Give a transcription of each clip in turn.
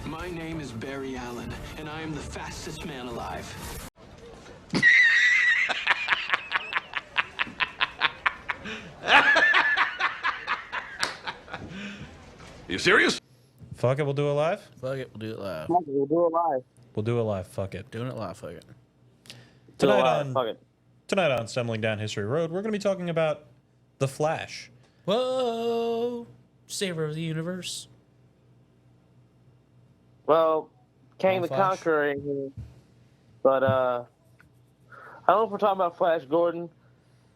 My name is Barry Allen, and I am the fastest man alive. You serious? Fuck it, we'll do it live? Fuck it, we'll do it live. Fuck it, we'll do it live. We'll do it live, fuck it. Doing it live, fuck it. Do it Tonight live. on, Fuck it. tonight on Stumbling Down History Road, we're going to be talking about The Flash. Whoa! Savior of the universe. Well, Kang the Flash. Conqueror ain't here. But, I don't know if we're talking about Flash Gordon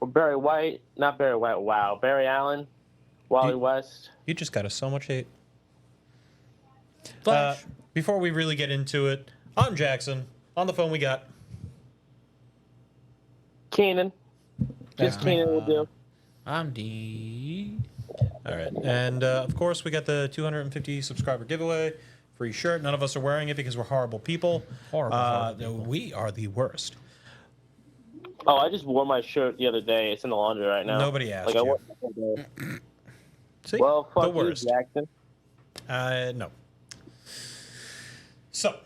or Barry White. Not Barry White, wow. Barry Allen, Wally West. You just got us so much hate. Flash. Before we really get into it, I'm Jackson. On the phone we got... Keenan. Just Keenan will do. I'm D. All right. And, of course, we got the 250 subscriber giveaway. Free shirt. None of us are wearing it because we're horrible people. Horrible people. We are the worst. Oh, I just wore my shirt the other day. It's in the laundry right now. Nobody asked Like I you. wore it the other day. See? Well, fuck the you, worst. Jackson. No. So,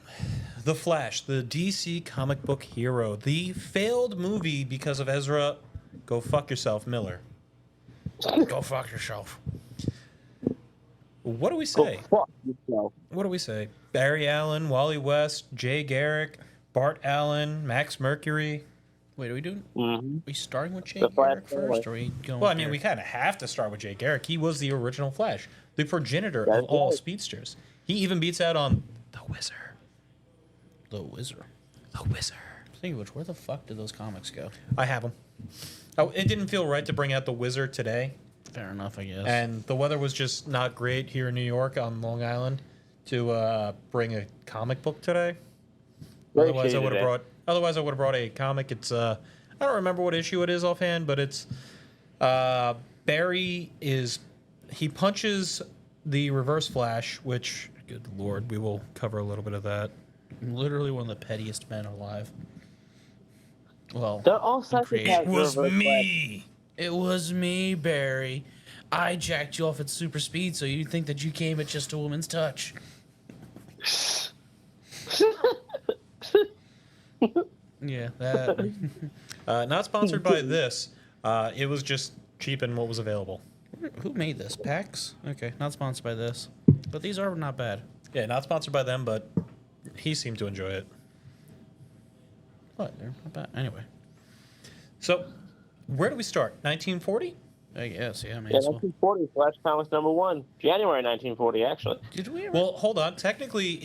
The Flash, the DC comic book hero, the failed movie because of Ezra. Go fuck yourself, Miller. Go fuck yourself. What do we Go say? fuck yourself. What do we say? Barry Allen, Wally West, Jay Garrick, Bart Allen, Max Mercury. Wait, are we doing? Mm-hmm. Are we starting with Jay The Flash Garrick first, or are we going? Well, I with mean, we Garrick? kind of have to start with Jay Garrick. He was the original Flash, the progenitor That's of all right. speedsters. He even beats out on the Wizard. The Wizard. The Wizard. Speaking of which, where the fuck did those comics go? I have them. Oh, it didn't feel right to bring out the Wizard today. Fair enough, I guess. And the weather was just not great here in New York on Long Island to bring a comic book today. Very Otherwise, I shady would have today. brought. Otherwise, I would have brought a comic. It's I don't remember what issue it is offhand, but it's Barry is he punches the Reverse Flash, which good lord, we will cover a little bit of that. Literally one of the pettiest men alive. Well, They're all created- psychopaths. It was Reverse me. it was me, Barry. I jacked you off at super speed, so you think that you came at just a woman's touch. Yeah, that. Not sponsored by this. It was just cheap and what was available. Who made this? PAX? Okay, not sponsored by this. But these are not bad. Yeah, not sponsored by them, but he seemed to enjoy it. What? They're not bad. Anyway, So, where do we start? 1940? I guess, yeah, may Yeah, as well. 1940, Flash Comics #1. January 1940, actually. Did we ever? Well, hold on. Technically,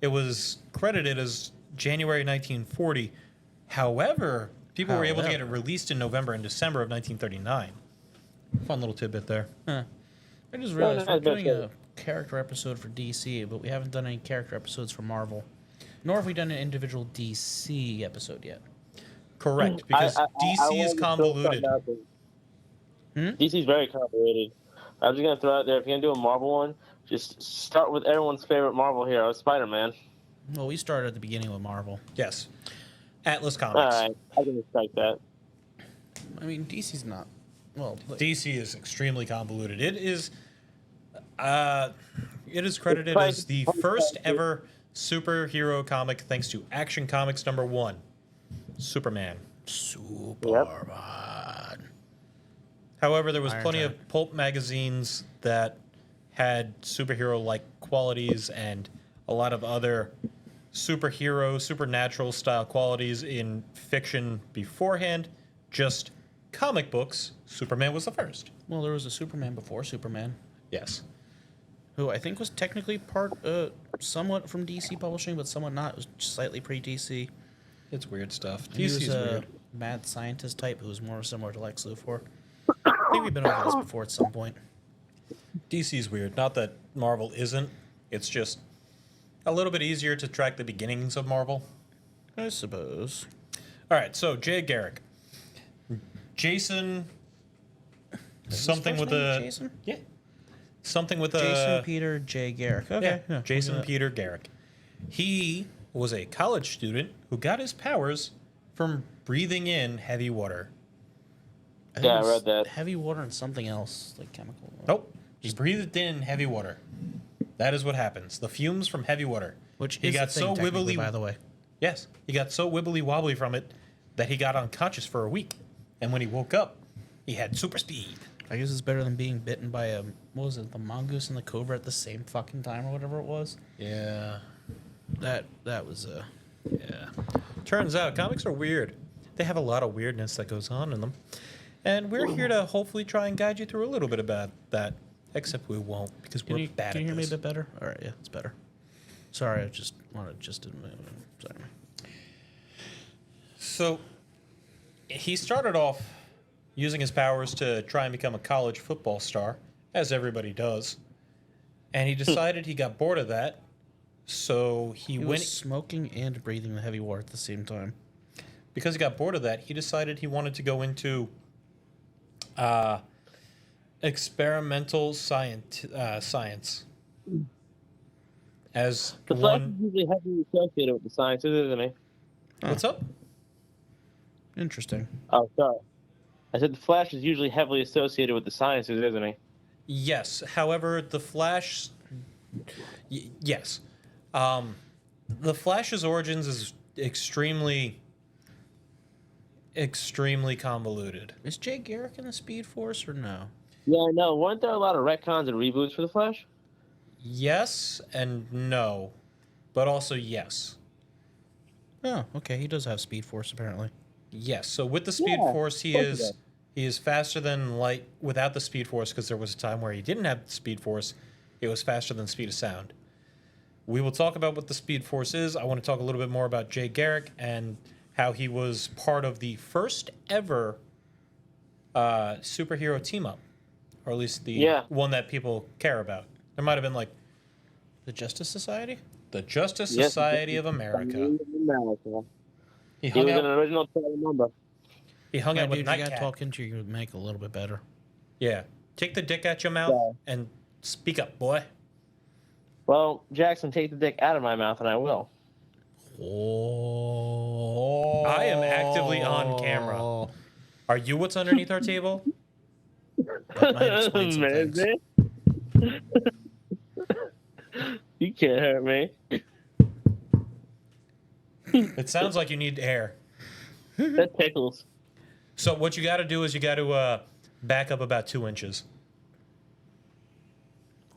it was credited as January 1940. However, people were able to get it However. released in November and December of 1939. Fun little tidbit there. Huh. I just realized no, we're that's doing a okay. character episode for DC, but we haven't done any character episodes for Marvel. Nor have we done an individual DC episode yet. Correct, because DC is wanted to throw convoluted. something out there. DC's very convoluted. I was just gonna throw out there, if you're gonna do a Marvel one, just start with everyone's favorite Marvel hero, Spider-Man. Well, we started at the beginning with Marvel. Yes. Atlas All Comics. right, I can respect that. I mean, DC's not. Well, DC is extremely convoluted. It is credited like- as the first ever superhero comic thanks to Action Comics #1, Superman. Superman. However, there was Iron plenty Giant. of pulp magazines that had superhero-like qualities and a lot of other superhero, supernatural style qualities in fiction beforehand. Just comic books, Superman was the first. Well, there was a Superman before Superman, Yes. who I think was technically somewhat from DC Publishing, but somewhat not. It was slightly pre-DC. It's weird stuff. He was DC's a weird. mad scientist type who was more similar to Lex Luthor. I think we've been over this before at some point. DC's weird. Not that Marvel isn't. It's just a little bit easier to track the beginnings of Marvel. I suppose. All right, so Jay Garrick. Jason something His with first name a Jason? Yeah. Something with Jason a Peter J. Garrick. Okay. yeah, Yeah, Jason look at that. Peter Garrick. He was a college student who got his powers from breathing in heavy water. think Yeah, I it was read that. Heavy water and something else, like chemical. Nope. He breathed in heavy water. That is what happens. The fumes from heavy water. Which he is got a thing, so technically, wibbly. by the way. Yes, he got so wibbly wobbly from it that he got unconscious for a week, and when he woke up, he had super speed. I guess it's better than being bitten by a, what was it, the mongoose and the cobra at the same fucking time or whatever it was. Yeah. That was Yeah. Turns out comics are weird. They have a lot of weirdness that goes on in them. And we're here to hopefully try and guide you through a little bit about that. Except we won't, because Can we're you, bad can you at hear me a this. bit better? All right, yeah, it's better. Sorry, I just wanted to. Sorry. So, he started off using his powers to try and become a college football star, as everybody does. And he decided he got bored of that, so He went... was smoking and breathing the heavy water at the same time. Because he got bored of that, he decided he wanted to go into experimental science. As The Flash one... is usually heavily associated with the sciences, isn't he? What's up? Interesting. Oh, sorry. I said the Flash is usually heavily associated with the sciences, isn't he? Yes. However, the Flash... yes. The Flash's origins is extremely convoluted. Is Jay Garrick in the Speed Force or no? Yeah, I know. Weren't there a lot of retcons and reboots for the Flash? Yes and no, but also yes. Oh, okay. He does have Speed Force apparently. Yes. So with the Speed Yeah, Force, of course he is faster than light without the Speed Force, because there was a time where he didn't have the Speed Force. It was faster than speed of sound. We will talk about what the Speed Force is. I want to talk a little bit more about Jay Garrick and how he was part of the first ever superhero team up, or at least the one that people care about. There might have been like The Justice Society? the Justice Yes, Society of America. America. He He hung was out. an original title member. He hung out with Dude, you gotta Nightcat. talk into your mic a little bit better. Yeah, take the dick out your mouth Yeah. and speak up, boy. Well, Jackson, take the dick out of my mouth, and I will. Oh. I am actively on camera. Are you what's underneath our table? That might explain some things. Man, you can't hurt me. It sounds like you need air. That tickles. So what you got to do is you got to back up about 2 inches.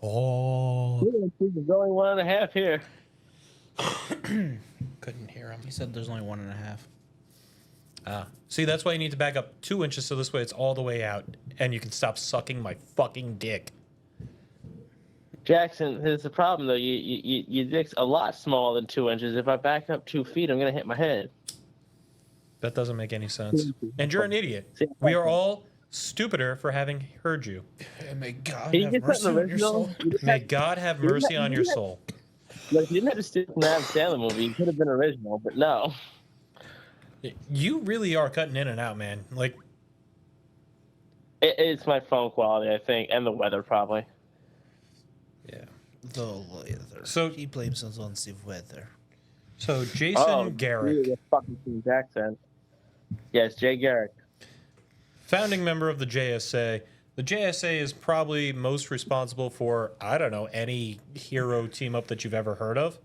Oh. There's only 1.5 here. Couldn't hear him. He said there's only 1.5. See, that's why you need to back up 2 inches, so this way it's all the way out, and you can stop sucking my fucking dick. Jackson, here's the problem though. Your dick's a lot smaller than 2 inches. If I back up 2 feet, I'm gonna hit my head. That doesn't make any sense. And you're an idiot. We are all stupider for having heard you. May God Can you have get mercy something on your original? soul. May God have mercy on your soul. Look, you didn't have to stick from the Adam Sandler movie. You could have been original, but no. You really are cutting in and out, man. Like, It's my phone quality, I think, and the weather probably. yeah. The weather. So- he blames us on the weather. So Jason Garrick, The fucking King Jackson. Yes, Jay Garrick. founding member of the JSA. The JSA is probably most responsible for, I don't know, any hero team up that you've ever heard of.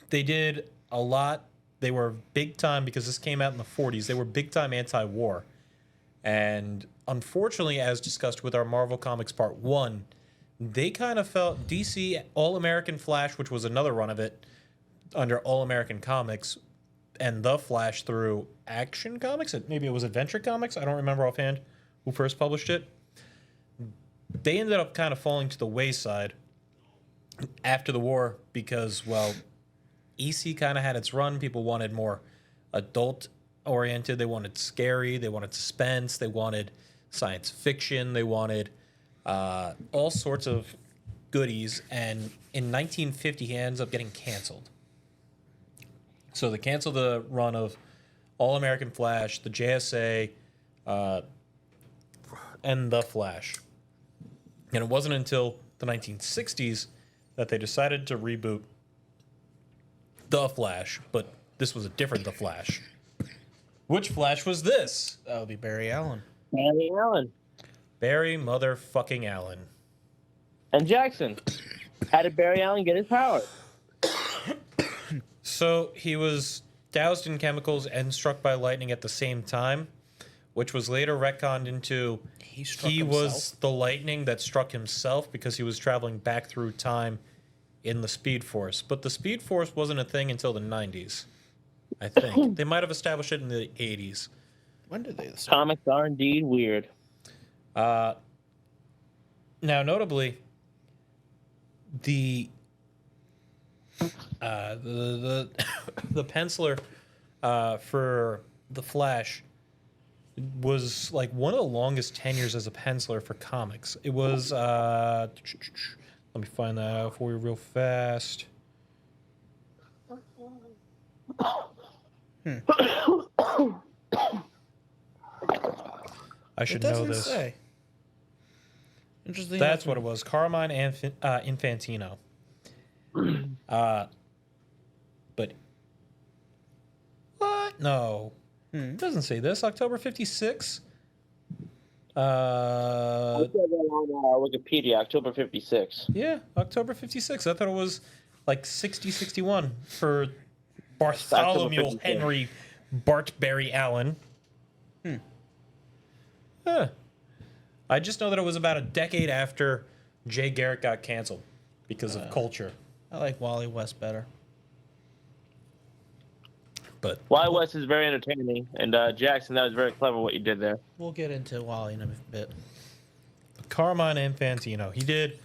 They did a lot. They were big time because this came out in the 40s. They were big time anti-war. And unfortunately, as discussed with our Marvel Comics Part 1, they kind of felt DC All-American Flash, which was another run of it under All-American Comics, and The Flash through Action Comics. Maybe it was Adventure Comics. I don't remember offhand who first published it. They ended up kind of falling to the wayside after the war because, well, EC kind of had its run. People wanted more adult-oriented. They wanted scary. They wanted suspense. They wanted science fiction. They wanted all sorts of goodies. And in 1950, he ends up getting canceled. So they canceled the run of All-American Flash, the JSA, and The Flash. And it wasn't until the 1960s that they decided to reboot The Flash, but this was a different The Flash. Which Flash was this? That would be Barry Allen. Barry Allen. Barry motherfucking Allen. And Jackson, how did Barry Allen get his powers? So he was doused in chemicals and struck by lightning at the same time, which was later retconned into He was the lightning that struck himself because he was traveling back through time in the Speed Force. But the Speed Force wasn't a thing until the 90s, I think. They might have established it in the 80s. When did they? Comics are indeed weird. Now, notably, the the penciler for the Flash was like one of the longest tenures as a penciler for comics. It was let me find that out for you real fast. I should know this. Say. Interesting. That's what it was. Carmine Infantino. But what? No, it doesn't say this. October 56. I said that on Wikipedia, October 56. Yeah, October 56. I thought it was like 60-61 for Bartholomew 56. Henry Bart Barry Allen. Huh. I just know that it was about a decade after Jay Garrick got canceled because of culture. I like Wally West better. But Wally West is very entertaining, and Jackson, that was very clever what you did there. We'll get into Wally in a bit. Carmine Infantino, he did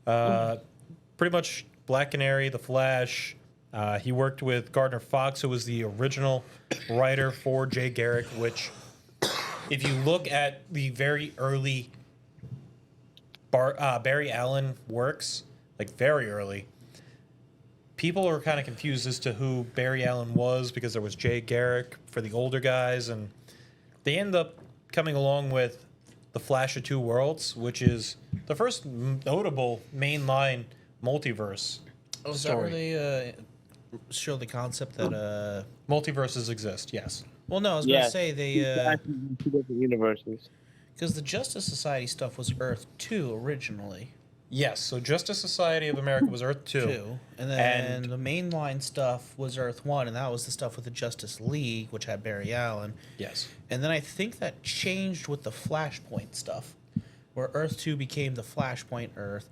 pretty much Black Canary, The Flash. He worked with Gardner Fox, who was the original writer for Jay Garrick, which, if you look at the very early Barry Allen works, like very early, people are kind of confused as to who Barry Allen was because there was Jay Garrick for the older guys, and they end up coming along with The Flash of Two Worlds, which is the first notable mainline multiverse Is that story. where they show the concept that Multiverses exist, yes. well, no, I was going to say Two they different universes. because the Justice Society stuff was Earth 2 originally. Yes, so Justice Society of America was Earth 2. And then the mainline stuff was Earth 1, and that was the stuff with the Justice League, which had Barry Allen. Yes. And then I think that changed with the Flashpoint stuff, where Earth 2 became the Flashpoint Earth.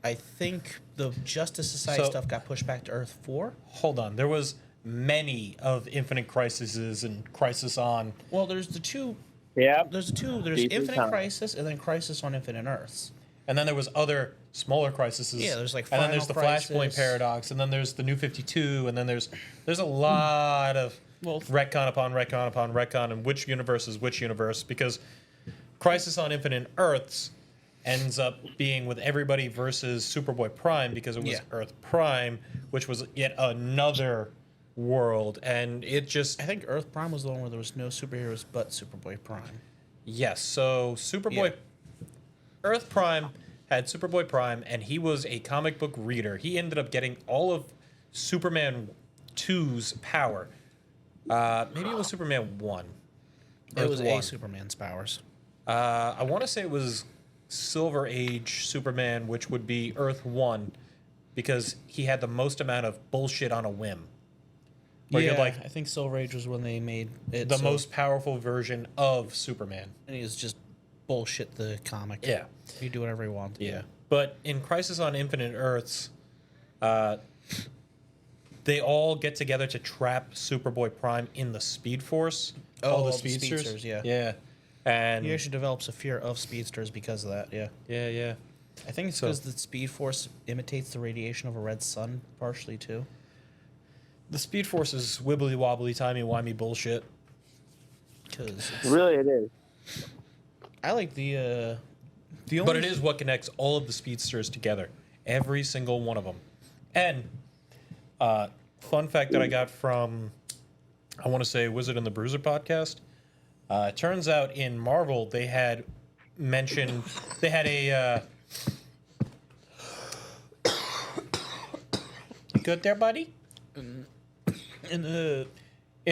I think the Justice Society So- stuff got pushed back to Earth 4. Hold on, there was many of Infinite Crises and Crisis on. Well, there's the two. Yeah. There's Deep in Infinite time. Crisis and then Crisis on Infinite Earths. And then there was other smaller crises. Yeah, there's like and then there's the Final Flashpoint Crisis. paradox, and then there's the New 52, and then there's a lot of retcon upon retcon upon retcon, and which universe is which universe, because Crisis on Infinite Earths ends up being with everybody versus Superboy Prime because it was Yeah. Earth Prime, which was yet another world, and it just I think Earth Prime was the one where there was no superheroes but Superboy Prime. yes. So Superboy, Earth Prime had Superboy Prime, and he was a comic book reader. He ended up getting all of Superman 2's power. Maybe it was Superman 1. It was Earth a 1. Superman's powers. I want to say it was Silver Age Superman, which would be Earth 1, because he had the most amount of bullshit on a whim. Where Yeah, you're like I think Silver Age was when they made it the so- most powerful version of Superman. and he was just bullshit the comic. Yeah. You do whatever you want. Yeah. But in Crisis on Infinite Earths, they all get together to trap Superboy Prime in the Speed Force. all the speedsters. yeah. Yeah. And He actually develops a fear of speedsters because of that, yeah. yeah. I think it's So- because the Speed Force imitates the radiation of a red sun, partially, too. The Speed Force is wibbly wobbly, timey wimey bullshit. Because Really, it is. I like the only... But it is what connects all of the speedsters together. Every single one of them. And fun fact that I got from, I want to say, Wizard and the Bruiser podcast. It turns out in Marvel, they had mentioned, they had a... You good there, buddy? In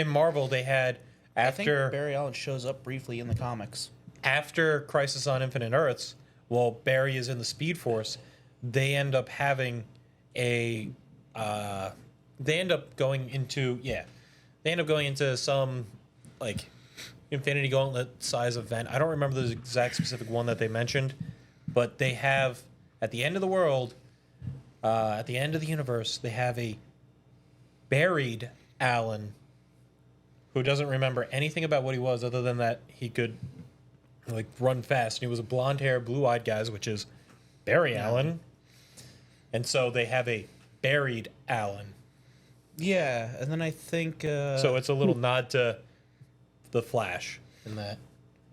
Marvel, they had, I think after... Barry Allen shows up briefly in the comics. After Crisis on Infinite Earths, well, Barry is in the Speed Force. they end up having a they end up going into some like Infinity Gauntlet size event. I don't remember the exact specific one that they mentioned, but they have at the end of the world, at the end of the universe, they have a buried Alan who doesn't remember anything about what he was other than that he could like run fast. And he was a blonde hair, blue eyed guy, which is Barry Allen. And so they have a buried Alan. Yeah, and then I think So it's a little nod to the Flash in that.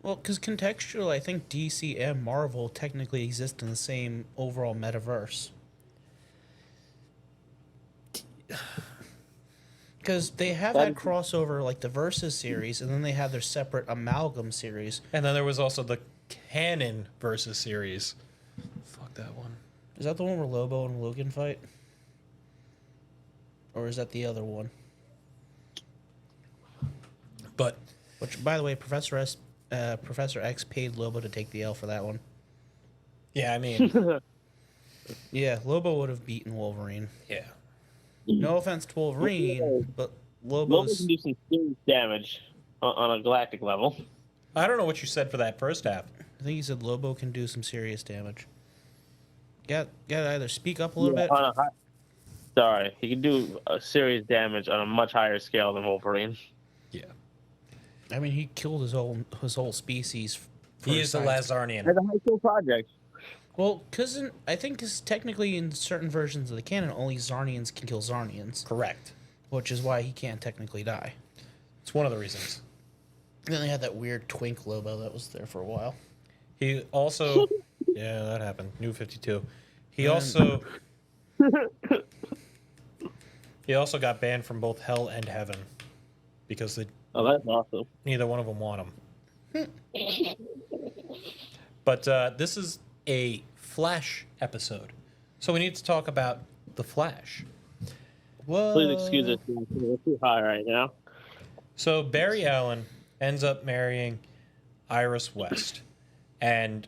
well, because contextually, I think DC and Marvel technically exist in the same overall metaverse. Because they have had crossover, like the Versus series, and then they have their separate Amalgam series. And then there was also the Canon versus series. Fuck that one. Is that the one where Lobo and Logan fight? Or is that the other one? But Which, by the way, Professor X paid Lobo to take the L for that one. yeah, I mean, Yeah, Lobo would have beaten Wolverine. yeah. No offense to Wolverine, but Lobo Lobo's... can do some serious damage on a galactic level. I don't know what you said for that first half. I think he said Lobo can do some serious damage. Got to either speak up a little bit. Sorry, he can do serious damage on a much higher scale than Wolverine. Yeah. I mean, he killed his whole species. He is the science. Lazarnian. As a high school project. Well, I think technically in certain versions of the canon, only Zarnians can kill Zarnians, Correct. which is why he can't technically die. It's one of the reasons. And then they had that weird twink Lobo that was there for a while. He also, yeah, that happened. New 52. He also got banned from both Hell and Heaven because Oh, that's awesome. neither one of them want him. But this is a Flash episode, so we need to talk about the Flash. Whoa. Please excuse us. We're too high right now. So Barry Allen ends up marrying Iris West, and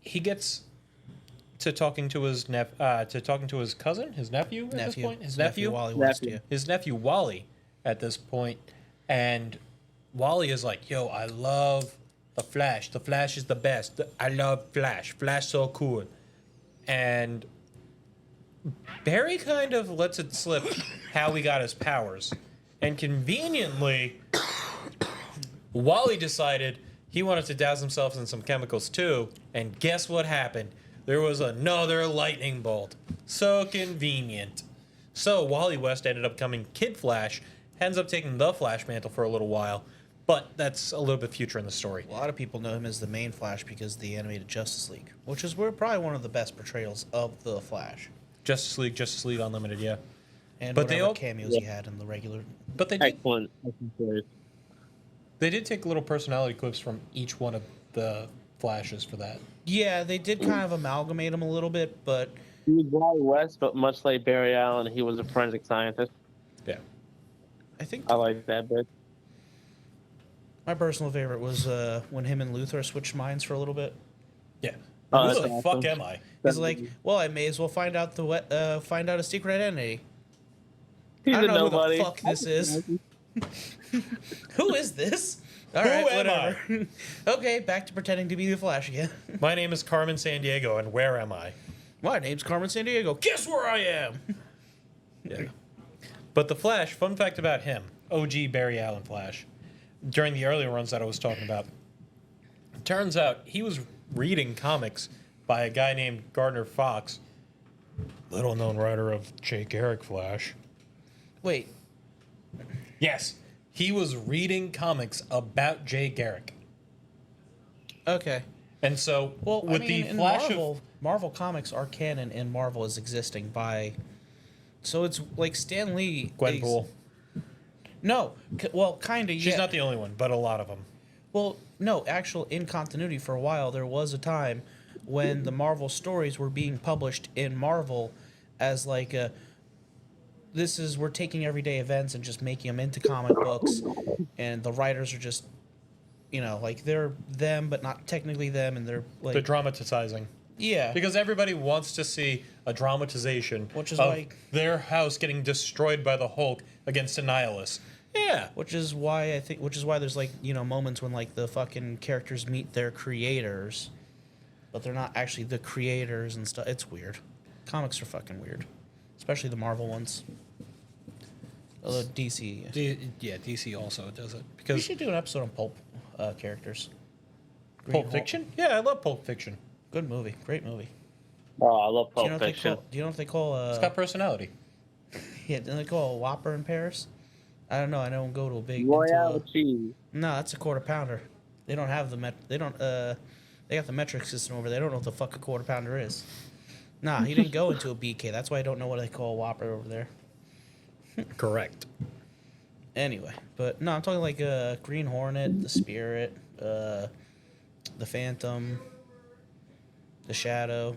he gets to talking to his cousin, his nephew at this point, his nephew Wally West, yeah. his nephew Wally at this point, and Wally is like, "Yo, I love the Flash. The Flash is the best. I love Flash. Flash so cool." And Barry kind of lets it slip how he got his powers. And conveniently, Wally decided he wanted to douse himself in some chemicals too. And guess what happened? There was another lightning bolt. So convenient. So Wally West ended up becoming Kid Flash, ends up taking the Flash mantle for a little while. But that's a little bit future in the story. A lot of people know him as the main Flash because of the animated Justice League, which is probably one of the best portrayals of the Flash. Justice League Unlimited, yeah. And But whatever they all- cameos he had in the regular. But they did Excellent. They did take little personality clips from each one of the Flashes for that. Yeah, they did kind of amalgamate him a little bit, but He was Wally West, but much like Barry Allen, he was a forensic scientist. Yeah. I think I like that bit. my personal favorite was when him and Luthor switched minds for a little bit. Yeah. Oh, Who that's the awesome. fuck am I? He's like, "Well, I may as well find out a secret identity." He's I a don't know nobody. who the fuck this is. Who is this? All Who right, am whatever. Okay, back to pretending to be the Flash again. My name is Carmen Sandiego, and where am I? My name's Carmen Sandiego. Guess where I am? Yeah. But the Flash, fun fact about him, OG Barry Allen Flash, during the earlier runs that I was talking about, it turns out he was reading comics by a guy named Gardner Fox, little known writer of Jay Garrick Flash. Wait, Yes, he was reading comics about Jay Garrick. okay. And so, Well, with I mean, the in Flash Marvel comics are canon, and Marvel is existing by. So it's like Stan Lee. Gwenpool. No, well, kind of. She's yeah. not the only one, but a lot of them. Well, no, actual in continuity for a while, there was a time when the Marvel stories were being published in Marvel as like a. We're taking everyday events and just making them into comic books, and the writers are just, like they're them, but not technically them, and they're like. The dramatizing. Yeah. Because everybody wants to see a dramatization Which is of why- their house getting destroyed by the Hulk against a nihilist. Yeah. Which is why there's like, moments when like the fucking characters meet their creators, but they're not actually the creators and stuff. It's weird. Comics are fucking weird, especially the Marvel ones. Although DC, DC also does it we because should do an episode on pulp characters. Green Pulp Hulk. Fiction. Yeah, I love Pulp Fiction. Good movie, great movie. Oh, I love Do you Pulp know what they Fiction. call? Do you know what they call? It's got personality. Yeah, don't they call a Whopper in Paris? I don't know. I don't go to a big. Royale into a- cheese. No, that's a quarter pounder. They don't have the They don't. They got the metric system over there. They don't know what the fuck a quarter pounder is. Nah, he didn't go into a BK. That's why I don't know what they call a Whopper over there. Correct. Anyway, but no, I'm talking like Green Hornet, the Spirit, the Phantom, the Shadow.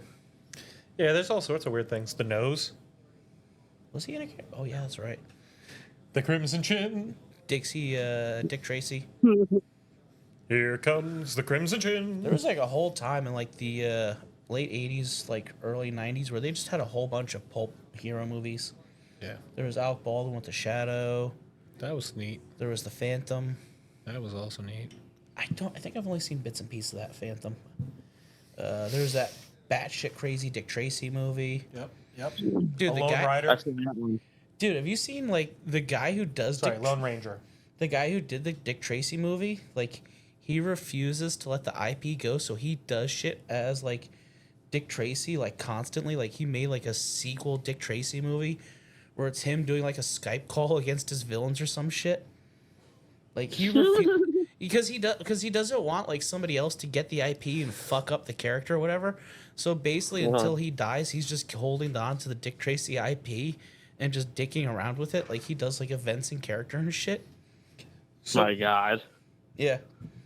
Yeah, there's all sorts of weird things. The nose, Was he in a? Oh yeah, that's right. the crimson chin. Dick Tracy. Here comes the crimson chin. There was like a whole time in like the late '80s, like early '90s, where they just had a whole bunch of pulp hero movies. Yeah, There was Alec Baldwin with the Shadow. that was neat. There was the Phantom. That was also neat. I think I've only seen bits and pieces of that Phantom. There's that batshit crazy Dick Tracy movie. Yep. Dude, the Lone guy. Rider. I've seen that one. Dude, have you seen like the guy who does Sorry, Lone Ranger. the guy who did the Dick Tracy movie? Like, he refuses to let the IP go, so he does shit as like Dick Tracy, like constantly. Like, he made like a sequel Dick Tracy movie where it's him doing like a Skype call against his villains or some shit. Like, because he doesn't want like somebody else to get the IP and fuck up the character or whatever. So basically, until he dies, he's just holding on to the Dick Tracy IP and just dicking around with it. Like, he does like events and character and shit. My God. Yeah.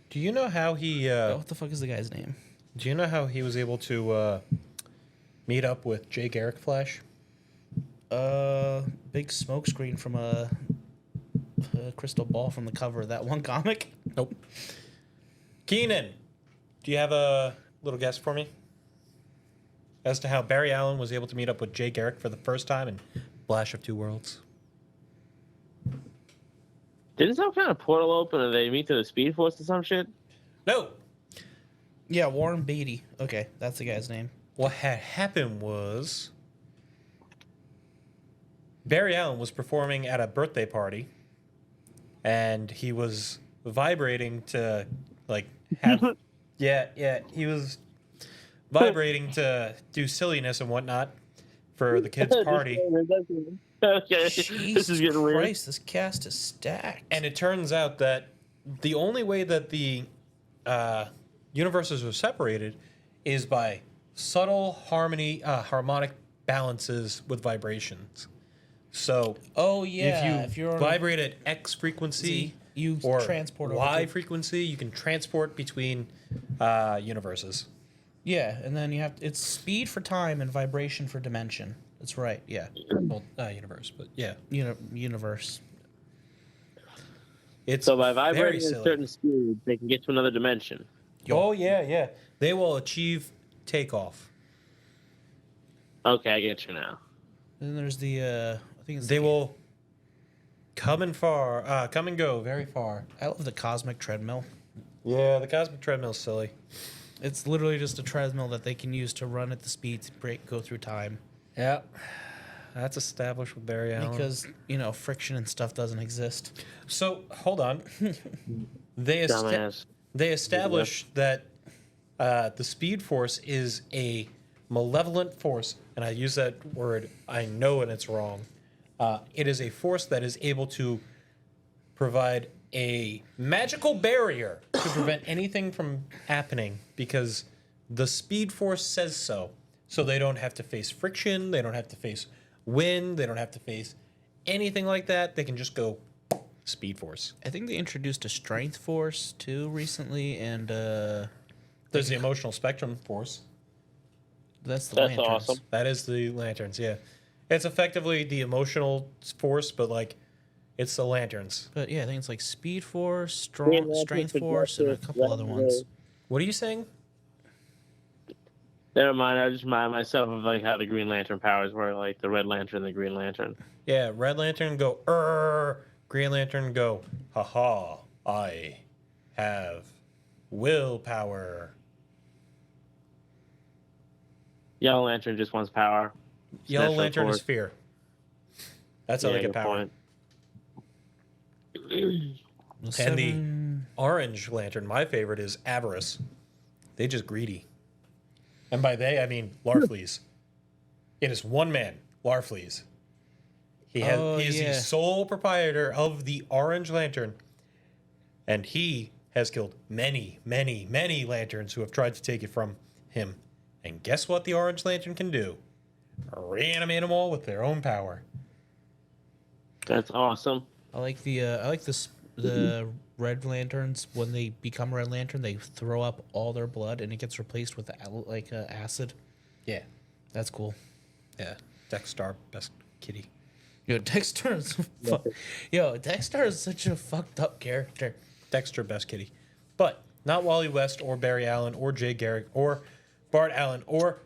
Do you know how he? What the fuck is the guy's name? Do you know how he was able to meet up with Jay Garrick Flash? Big smoke screen from a crystal ball from the cover of that one comic. Nope. Keenan, do you have a little guess for me as to how Barry Allen was able to meet up with Jay Garrick for the first time in Flash of Two Worlds? Didn't some kind of portal open and they meet to the Speed Force or some shit? No. Yeah, Warren Beatty. Okay, that's the guy's name. What had happened was Barry Allen was performing at a birthday party, and he was vibrating to like have he was vibrating to do silliness and whatnot for the kids' party. Okay, Jesus this is getting weird. Christ, this cast is stacked. And it turns out that the only way that the universes are separated is by subtle harmonic balances with vibrations. So oh yeah, if you you're on vibrate at X frequency Z, you or transport over Y to- frequency, you can transport between universes. yeah, and then you have it's speed for time and vibration for dimension. That's right. Yeah, Well, universe, but yeah, universe. it's So by very vibrating at a silly. certain speed, they can get to another dimension. Oh yeah. They will achieve takeoff. Okay, I get you now. And then there's the I think it's They will come and go very far. I love the cosmic treadmill. Yeah, the cosmic treadmill's silly. It's literally just a treadmill that they can use to run at the speed to go through time. Yeah, that's established with Barry Allen. Because, friction and stuff doesn't exist. So hold on, they Dumbass. established that the Speed Force is a malevolent force, and I use that word. I know, and it's wrong. It is a force that is able to provide a magical barrier to prevent anything from happening because the Speed Force says so. So they don't have to face friction, they don't have to face wind, they don't have to face anything like that. They can just go Speed Force. I think they introduced a strength force, too, recently, and There's the emotional spectrum force. that's the That's lanterns. awesome. That is the lanterns, yeah. It's effectively the emotional force, but like it's the lanterns. But yeah, I think it's like speed force, Green Lantern, strength force, and a Projector, couple other ones. What are you saying? Never mind. I just remind myself of like how the Green Lantern powers were, like the Red Lantern, and the Green Lantern. Yeah, Red Lantern go Green Lantern go haha. I have willpower. Yellow Lantern just wants power. Yellow Natural Lantern is force. fear. That's how they get good power. point. And the Orange Lantern, my favorite, is avarice. They just greedy. And by they, I mean Larfleeze. It is one man, Larfleeze. He is the sole proprietor of the Orange Lantern. And he has killed many, many, many lanterns who have tried to take it from him. And guess what the Orange Lantern can do? Reanimate them all with their own power. That's awesome. I like the Red Lanterns. When they become Red Lantern, they throw up all their blood, and it gets replaced with acid. Yeah. That's cool. Yeah. Dexter, best kitty. Yo, Dexter is such a fucked up character. Dexter, best kitty. But not Wally West or Barry Allen or Jay Garrick or Bart Allen or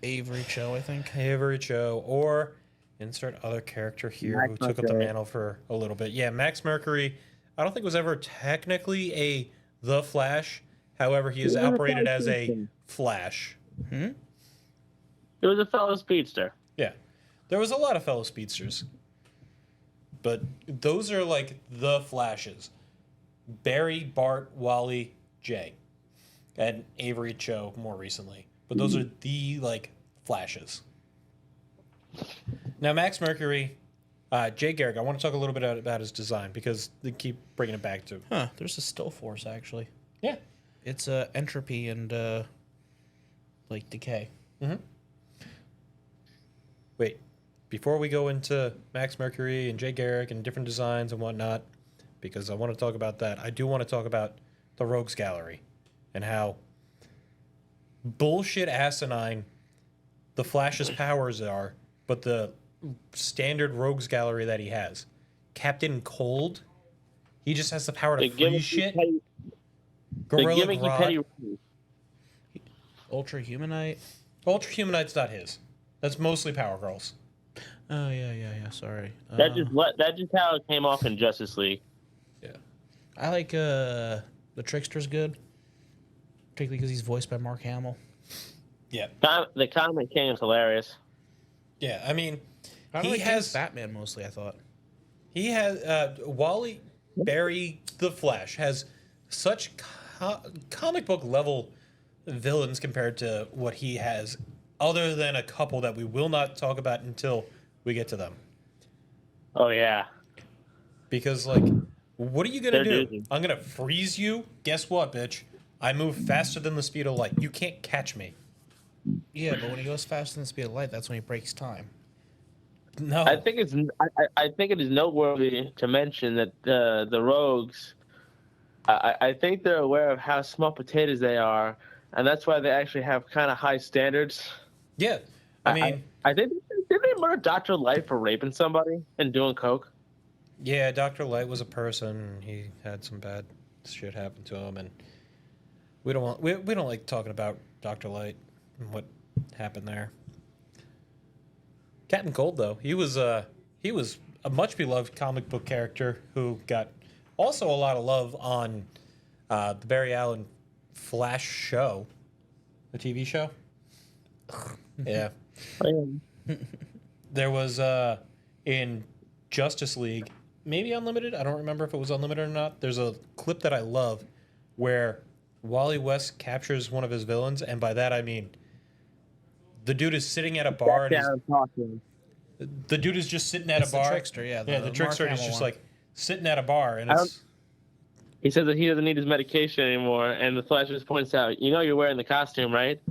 Avery Cho, I think. Avery Cho or insert other character here Max who took up the Mercury. mantle for a little bit. Yeah, Max Mercury, I don't think was ever technically The Flash. However, he is He was a operated fellow as a speedster. Flash. It was a fellow speedster. Yeah. There was a lot of fellow speedsters. But those are like the Flashes. Barry, Bart, Wally, Jay. And Avery Cho more recently. But those are the like Flashes. Now Max Mercury, Jay Garrick, I want to talk a little bit about his design because they keep bringing it back to. Huh, there's a still force, actually. Yeah. It's entropy and, like, decay. Mm-hmm. Wait, before we go into Max Mercury and Jay Garrick and different designs and whatnot, because I want to talk about that, I do want to talk about the Rogues Gallery and how bullshit asinine the Flash's powers are, but the standard Rogues Gallery that he has. Captain Cold, he just has the power to freeze shit. Gorilla Grodd. Ultra Humanite. Ultra Humanite's not his. That's mostly Power Girls. Oh, yeah, sorry. That's just how it came off in Justice League. Yeah. I like, the Trickster's good. Particularly because he's voiced by Mark Hamill. Yeah. The comic King is hilarious. Yeah, I mean, I he like has Batman mostly, I thought. he has Wally Barry the Flash has such comic book level villains compared to what he has, other than a couple that we will not talk about until we get to them. Oh yeah. Because like, what are you gonna They're do? doozy. I'm gonna freeze you. Guess what, bitch? I move faster than the speed of light. You can't catch me. Yeah, but when he goes faster than the speed of light, that's when he breaks time. No. I think it is noteworthy to mention that the Rogues, I think they're aware of how small potatoes they are, and that's why they actually have kind of high standards. Yeah. I mean, I think did they murder Dr. Light for raping somebody and doing coke? yeah, Dr. Light was a person. He had some bad shit happen to him, and we don't like talking about Dr. Light and what happened there. Captain Cold, though, he was a much beloved comic book character who got also a lot of love on the Barry Allen Flash show, the TV show. Yeah. There was in Justice League, maybe Unlimited. I don't remember if it was Unlimited or not. There's a clip that I love where Wally West captures one of his villains, and by that I mean the dude is sitting at a bar. And the dude is just sitting at It's a bar. the Trickster, yeah. The Trickster Mark is Hamill just one. like sitting at a bar, and it's He says that he doesn't need his medication anymore, and the Flash just points out, "You know, you're wearing the costume, right?"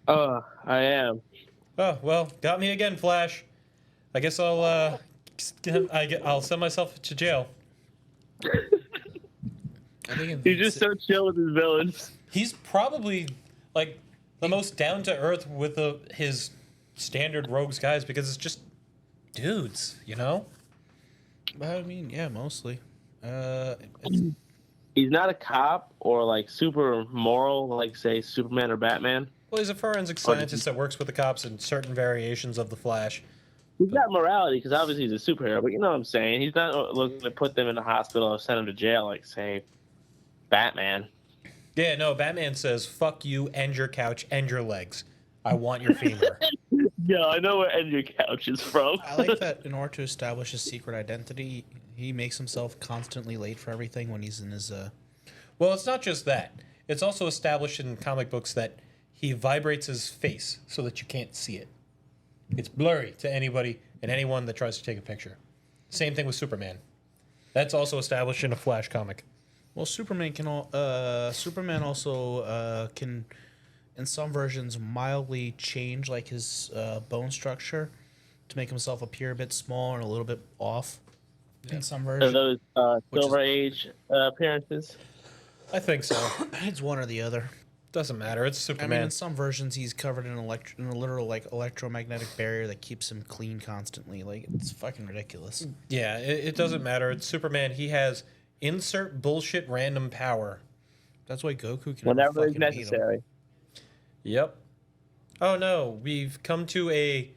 "Oh, I am." oh well, got me again, Flash. I guess I'll send myself to jail. I think He's just so chill with his villains. He's probably like the most down to earth with his standard rogues guys because it's just dudes, you know? I mean, yeah, mostly. He's not a cop or like super moral, like say Superman or Batman. Well, he's a forensic scientist that works with the cops in certain variations of the Flash. He's got morality because obviously he's a superhero, but you know what I'm saying. He's not looking to put them in the hospital or send them to jail like, say, Batman. Yeah, no, Batman says, fuck you and your couch and your legs. I want your femur. Yeah, I know where End Your Couch is from. I like that in order to establish his secret identity, he makes himself constantly late for everything when he's in his. Well, it's not just that. It's also established in comic books that he vibrates his face so that you can't see it. It's blurry to anybody and anyone that tries to take a picture. Same thing with Superman. That's also established in a Flash comic. Well, Superman also can, in some versions, mildly change like his bone structure to make himself appear a bit small and a little bit off. In some Are versions, those Silver Age appearances? I think so. it's one or the other. Doesn't matter. It's I Superman. mean, in some versions, he's covered in a literal like electromagnetic barrier that keeps him clean constantly. Like it's fucking ridiculous. Yeah, it doesn't matter. It's Superman. He has insert bullshit random power. That's why Goku can Whenever it's fucking beat him. necessary. Yep. Oh no, we've come to a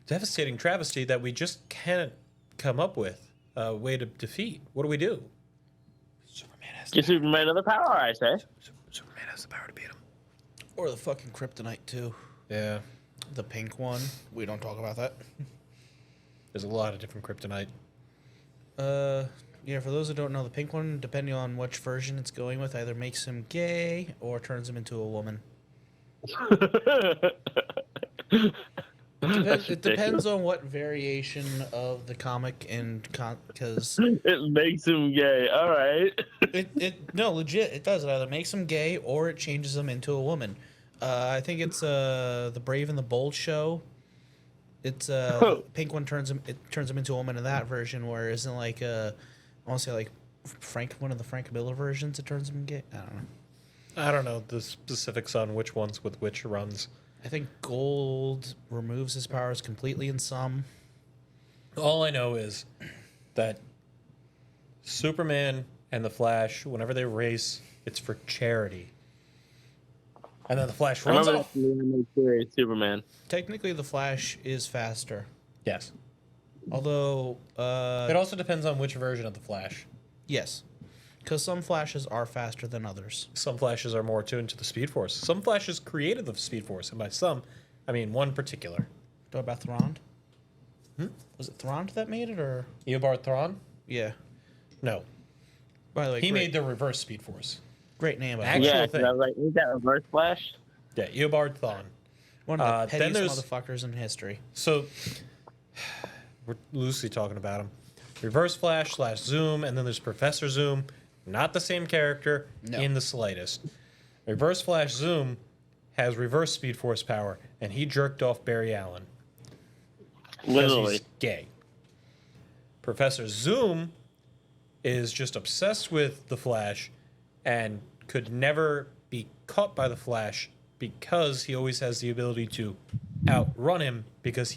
devastating travesty that we just can't come up with a way to defeat. What do we do? Superman has Give Superman another power, I say. Superman has the power to beat him. Or the fucking kryptonite too. Yeah, The pink one. We don't talk about that. there's a lot of different kryptonite. Yeah, for those who don't know, the pink one, depending on which version it's going with, either makes him gay or turns him into a woman. It depends on what variation of the comic and because It makes him gay. All right. no, legit, it does. It either makes him gay or it changes him into a woman. I think it's the Brave and the Bold show. It's the pink one turns him into a woman in that version, whereas in like I want to say like one of the Frank Miller versions, it turns him gay. I don't know. I don't know the specifics on which ones with which runs. I think Gold removes his powers completely in some. All I know is that Superman and the Flash, whenever they race, it's for charity. And then the Flash I runs remember off. the animated series, Superman. Technically, the Flash is faster, Yes. although It also depends on which version of the Flash. yes, because some Flashes are faster than others. Some Flashes are more attuned to the Speed Force. Some Flashes created the Speed Force, and by some, I mean one particular. Talk about Thrond. Was it Thrond that made it, or Eobard Thawne? yeah? No. By the way, He great, made the reverse Speed Force. great name. By the way. Actual Yeah, 'cause thing. I was like, ain't that Reverse Flash? Yeah, Eobard Thawne. One of the then pettiest there's- motherfuckers in history. So, we're loosely talking about him. Reverse Flash / Zoom, and then there's Professor Zoom. Not the same character No. in the slightest. Reverse Flash Zoom has reverse Speed Force power, and he jerked off Barry Allen. Because Literally. he's gay. Professor Zoom is just obsessed with the Flash and could never be caught by the Flash because he always has the ability to outrun him because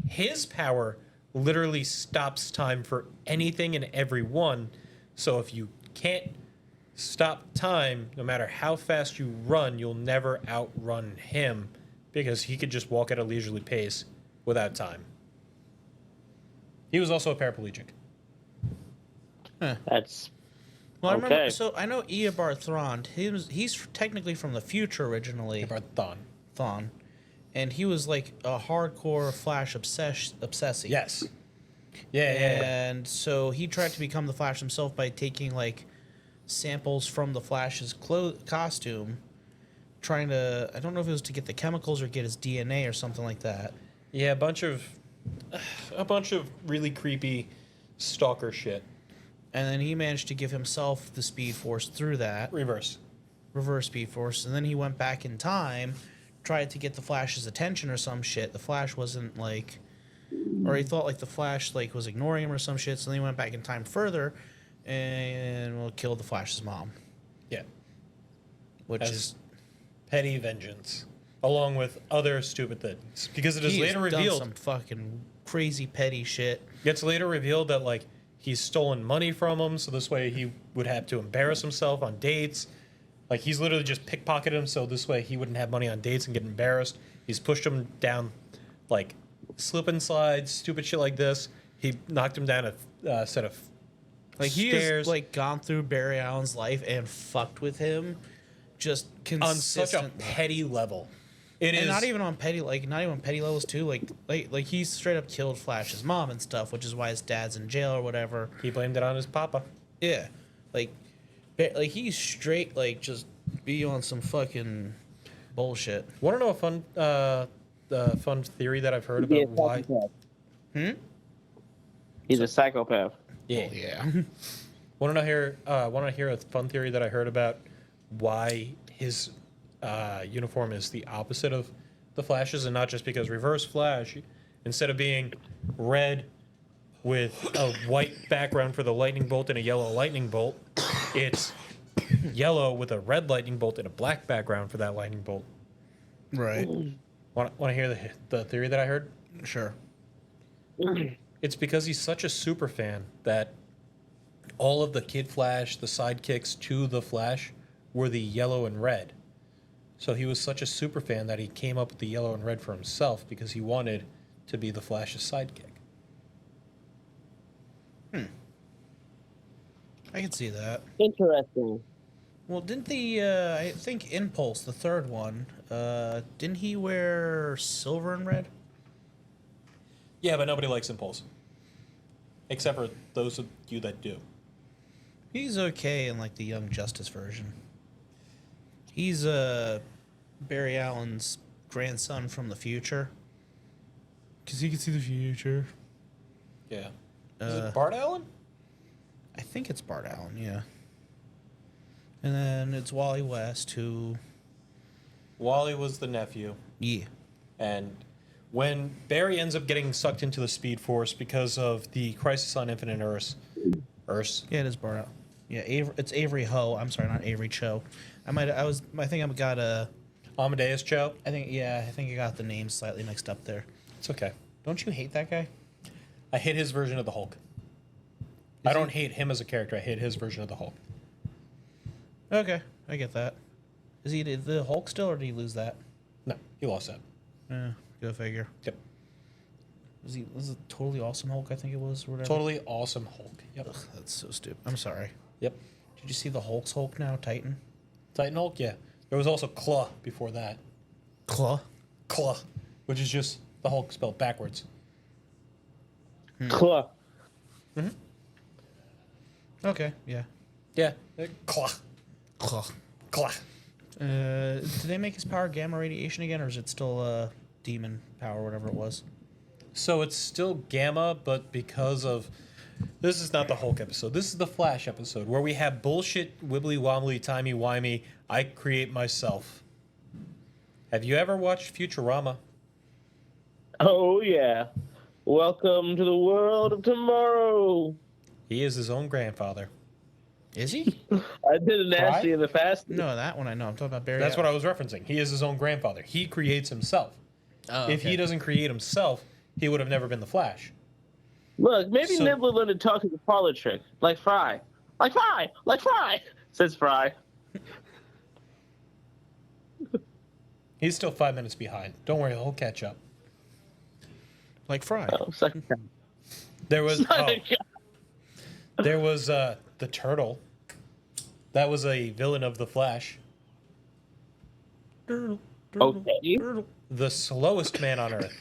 his power literally stops time for anything and everyone. So if you can't stop time, no matter how fast you run, you'll never outrun him because he could just walk at a leisurely pace without time. He was also a paraplegic. That's Well, I remember. Okay. So I know Eobard Thawne. He's technically from the future originally. Eobard Thawne. Thawne, and he was like a hardcore Flash obsessee. Yes. Yeah. And so he tried to become the Flash himself by taking like samples from the Flash's costume, trying to, I don't know if it was to get the chemicals or get his DNA or something like that. Yeah, a bunch of really creepy stalker shit. And then he managed to give himself the Speed Force through that, Reverse Speed Force, and then he went back in time, tried to get the Flash's attention or some shit. The Flash wasn't like, or he thought like the Flash like was ignoring him or some shit. So then he went back in time further, and killed the Flash's mom, Yeah. which As is petty vengeance, along with other stupid things. Because it is he has later done revealed, some fucking crazy petty shit. gets later revealed that like he's stolen money from him, so this way he would have to embarrass himself on dates. Like, he's literally just pickpocketed him so this way he wouldn't have money on dates and get embarrassed. He's pushed him down, like, slip and slides, stupid shit like this. He knocked him down a set of Like, he stairs. has, like, gone through Barry Allen's life and fucked with him just consistently. On such a petty level. It And is not even on petty, like, not even on petty levels, too. Like he straight up killed Flash's mom and stuff, which is why his dad's in jail or whatever. He blamed it on his papa. Yeah. Like he's straight, like, just be on some fucking bullshit. Want to know a fun theory that I've heard about why? He's a psychopath. Yeah. Yeah. Want to hear a fun theory that I heard about why his uniform is the opposite of the Flash's, and not just because Reverse Flash, instead of being red with a white background for the lightning bolt and a yellow lightning bolt, it's yellow with a red lightning bolt and a black background for that lightning bolt. Right. Want to hear the theory that I heard? Sure. It's because he's such a super fan that all of the Kid Flash, the sidekicks to the Flash, were the yellow and red. So he was such a super fan that he came up with the yellow and red for himself because he wanted to be the Flash's sidekick. I can see that. Interesting. Well, didn't I think Impulse, the third one, didn't he wear silver and red? Yeah, but nobody likes Impulse. Except for those of you that do. He's okay in, like, the Young Justice version. He's Barry Allen's grandson from the future. Because he can see the future. Yeah. Is it Bart Allen? I think it's Bart Allen, yeah. And then it's Wally West, who... Wally was the nephew. Yeah. And when Barry ends up getting sucked into the Speed Force because of the Crisis on Infinite Earths. Yeah, it is Bart Allen. Yeah, it's Avery Ho. I'm sorry, not Avery Cho. I think I got Amadeus Cho. I think I got the names slightly mixed up there. It's okay. Don't you hate that guy? I hate his version of the Hulk. I don't hate him as a character. I hate his version of the Hulk. Okay, I get that. Is he the Hulk still, or did he lose that? No, he lost that. Yeah, go figure. Yep. Was it Totally Awesome Hulk? I think it was, or whatever. Totally Awesome Hulk. Yep. Ugh, that's so stupid. I'm sorry. Yep. Did you see the Hulk's Hulk now, Titan? Titan Hulk, yeah. There was also Claw before that. Claw. Claw, which is just the Hulk spelled backwards. Claw. Okay, yeah. Yeah. Claw. Claw. Claw. Did they make his power gamma radiation again, or is it still demon power, whatever it was? So it's still Gamma, but because of... This is not the Hulk episode. This is the Flash episode, where we have bullshit, wibbly-wobbly, timey-wimey, I create myself. Have you ever watched Futurama? Oh, yeah. Welcome to the world of tomorrow. He is his own grandfather. Is he? I did a nasty in the fast. No, that one I know. I'm talking about Barry. That's what I was referencing. He is his own grandfather. He creates himself. Oh, If he doesn't create himself, he would have never been the Flash. Look, maybe So- Nibbler learned to talk as a parlor trick. Like Fry. Like Fry. Like Fry. Says Fry. He's still 5 minutes behind. Don't worry, he'll catch up. Like Fry. Oh, second time. There was the Turtle. That was a villain of the Flash. Okay. The slowest man on Earth.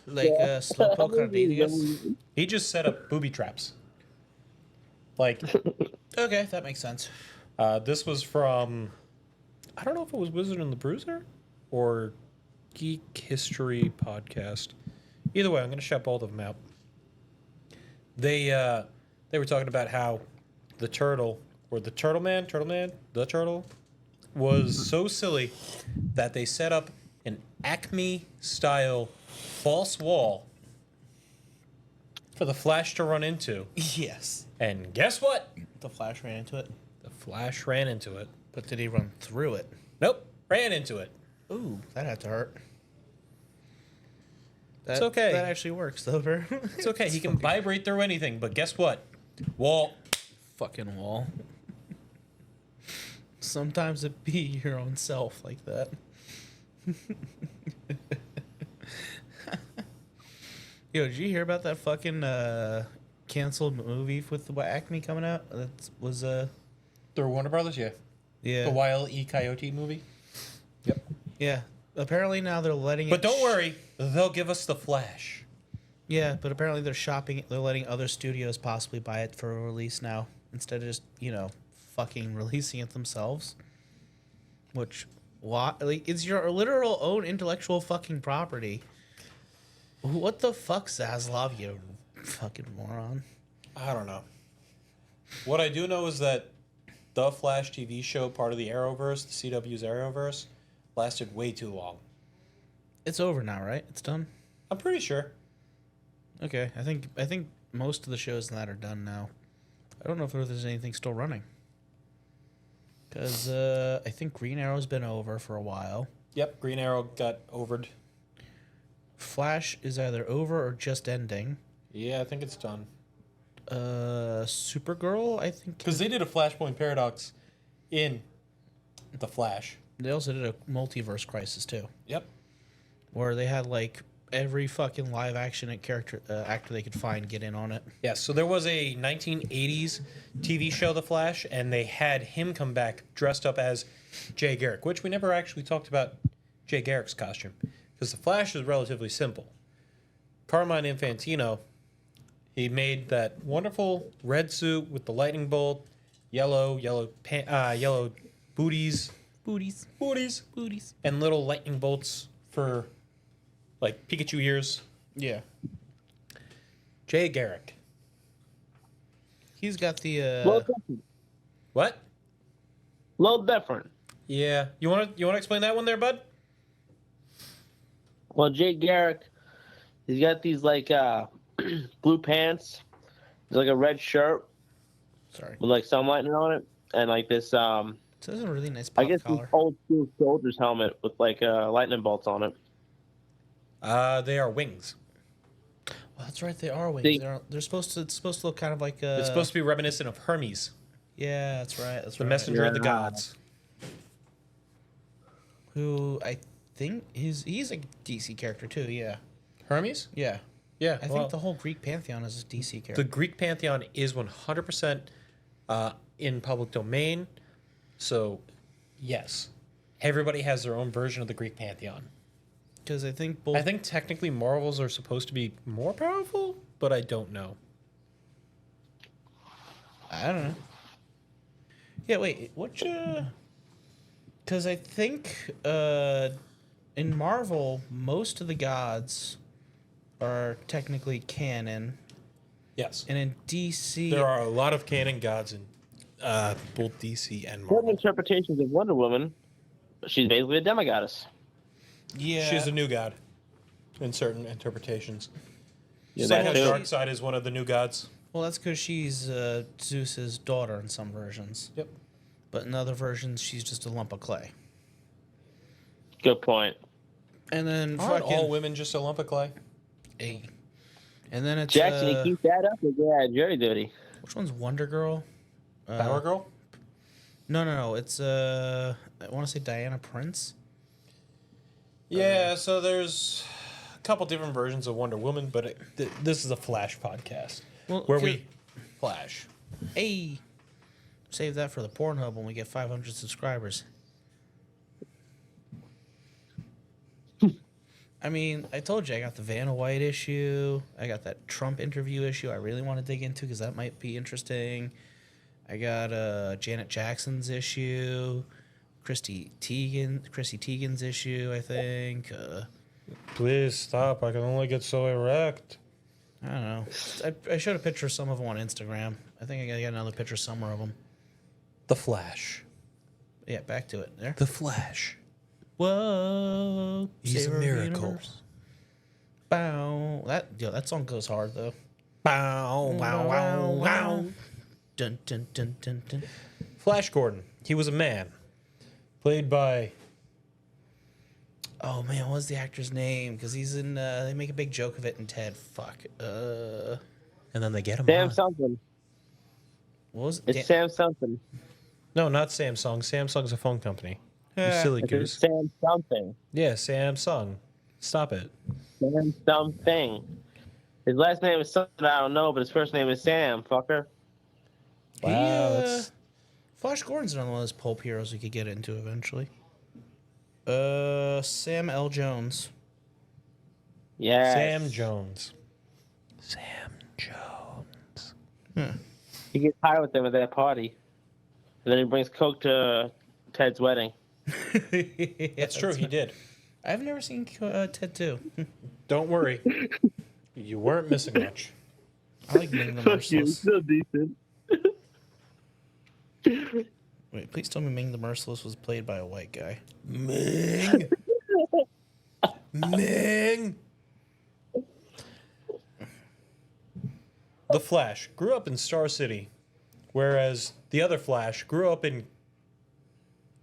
Like Slowpoke Cardenas. He just set up booby traps. Like, Okay, that makes sense. this was from, I don't know if it was Wizard and the Bruiser or Geek History Podcast. Either way, I'm going to shout both of them out. They were talking about how the Turtle, or the Turtle Man, the Turtle, was so silly that they set up an Acme-style false wall for the Flash to run into. Yes. And guess what? The Flash ran into it. The Flash ran into it. But did he run through it? Nope, ran into it. Ooh, that had to hurt. It's okay. That actually works, though, bro. It's okay. He can vibrate through anything, but guess what? Wall. Fucking wall. Sometimes it be your own self like that. Yo, did you hear about that fucking canceled movie with Acme coming out? That was The Warner Brothers, yeah. yeah. The Wile E. Coyote movie. Yep. Yeah. Apparently now they're letting it But don't worry, they'll give us The Flash. Yeah, but apparently they're letting other studios possibly buy it for a release now instead of just, fucking releasing it themselves. Which like it's your literal own intellectual fucking property. What the fuck, Zaslav, you fucking moron. I don't know. What I do know is that the Flash TV show, part of the Arrowverse, the CW's Arrowverse, lasted way too long. It's over now, right? It's done? I'm pretty sure. Okay, I think most of the shows in that are done now. I don't know if there's anything still running. Because I think Green Arrow's been over for a while. Yep, Green Arrow got overed. Flash is either over or just ending. Yeah, I think it's done. Supergirl, I think. Because they did a Flashpoint Paradox in The Flash. They also did a multiverse crisis too, Yep. where they had like every fucking live action actor they could find get in on it. Yes, so there was a 1980s TV show, The Flash, and they had him come back dressed up as Jay Garrick, which we never actually talked about Jay Garrick's costume. Because The Flash is relatively simple. Carmine Infantino, he made that wonderful red suit with the lightning bolt, yellow booties, and little lightning bolts for like Pikachu ears. Yeah, Jay Garrick. he's got the Little different. What? Little different. Yeah, you want to explain that one there, bud? Well, Jay Garrick, he's got these like blue pants, there's like a red shirt sorry. with like some lightning on it, and like this So there's a really nice I pop guess this collar. old school soldier's helmet with like lightning bolts on it. They are wings. Well, that's right. They are wings. They- They're supposed to. It's supposed to look kind of like. It's supposed to be reminiscent of Hermes, Yeah, that's right. That's the right. messenger of the Yeah. gods. Who I think he's a DC character too. Yeah. Hermes? Yeah. Yeah. I think the whole Greek pantheon is a DC character. the Greek pantheon is 100% in public domain. So, yes, everybody has their own version of the Greek pantheon. Because I think both. I think technically Marvels are supposed to be more powerful, but I don't know. I don't know. Yeah, wait. Which? Because I think in Marvel, most of the gods are technically canon, Yes. and in DC, There are a lot of canon gods in both DC and Certain Marvel. interpretations of Wonder Woman, she's basically a demigoddess. yeah, She's a new god in certain interpretations. Yeah, Just like how that too. Darkseid is one of the new gods. well, that's because she's Zeus's daughter in some versions, Yep. but in other versions, she's just a lump of clay. Good point. And then Aren't fucking all women just a lump of clay? hey. And then it's Jackson, you keep that up or yeah, jury duty. which one's Wonder Girl? Power Girl? No. It's I want to say Diana Prince. Yeah, so there's a couple different versions of Wonder Woman, but this is a Flash podcast Well, where we Flash. Hey, save that for the Pornhub when we get 500 subscribers. I mean, I told you I got the Vanna White issue. I got that Trump interview issue I really want to dig into because that might be interesting. I got Janet Jackson's issue, Chrissy Teigen's issue, I think. Please stop. I can only get so erect. I don't know. I showed a picture of some of them on Instagram. I think I got another picture somewhere of them. The Flash. Yeah, back to it. There. The Flash. Whoa, He's savior a of the miracle. universe. Bow. That song goes hard though. Bow, wow, wow, wow. Dun dun dun dun dun. Flash Gordon. He was a man. Played by... Oh man, what's the actor's name? Because he's in. They make a big joke of it in Ted. Fuck. And then they get him Sam on. something. What was it? It's Sam something. No, not Samsung. Samsung's a phone company. You silly It's goose. Sam something. Yeah, Samsung. Stop it. Sam something. His last name is something I don't know, but his first name is Sam, fucker. Wow, that's Flash Gordon's another one of those pulp heroes we could get into eventually. Sam L. Jones. Yes. Sam Jones. Sam Jones. He gets high with them at that party. And then he brings Coke to Ted's wedding. That's true, he did. I've never seen Ted 2. Don't worry. You weren't missing much. I like Ming the Merciless. Still decent. Wait, please tell me Ming the Merciless was played by a white guy. Ming. Ming. The Flash grew up in Star City, whereas the other Flash grew up in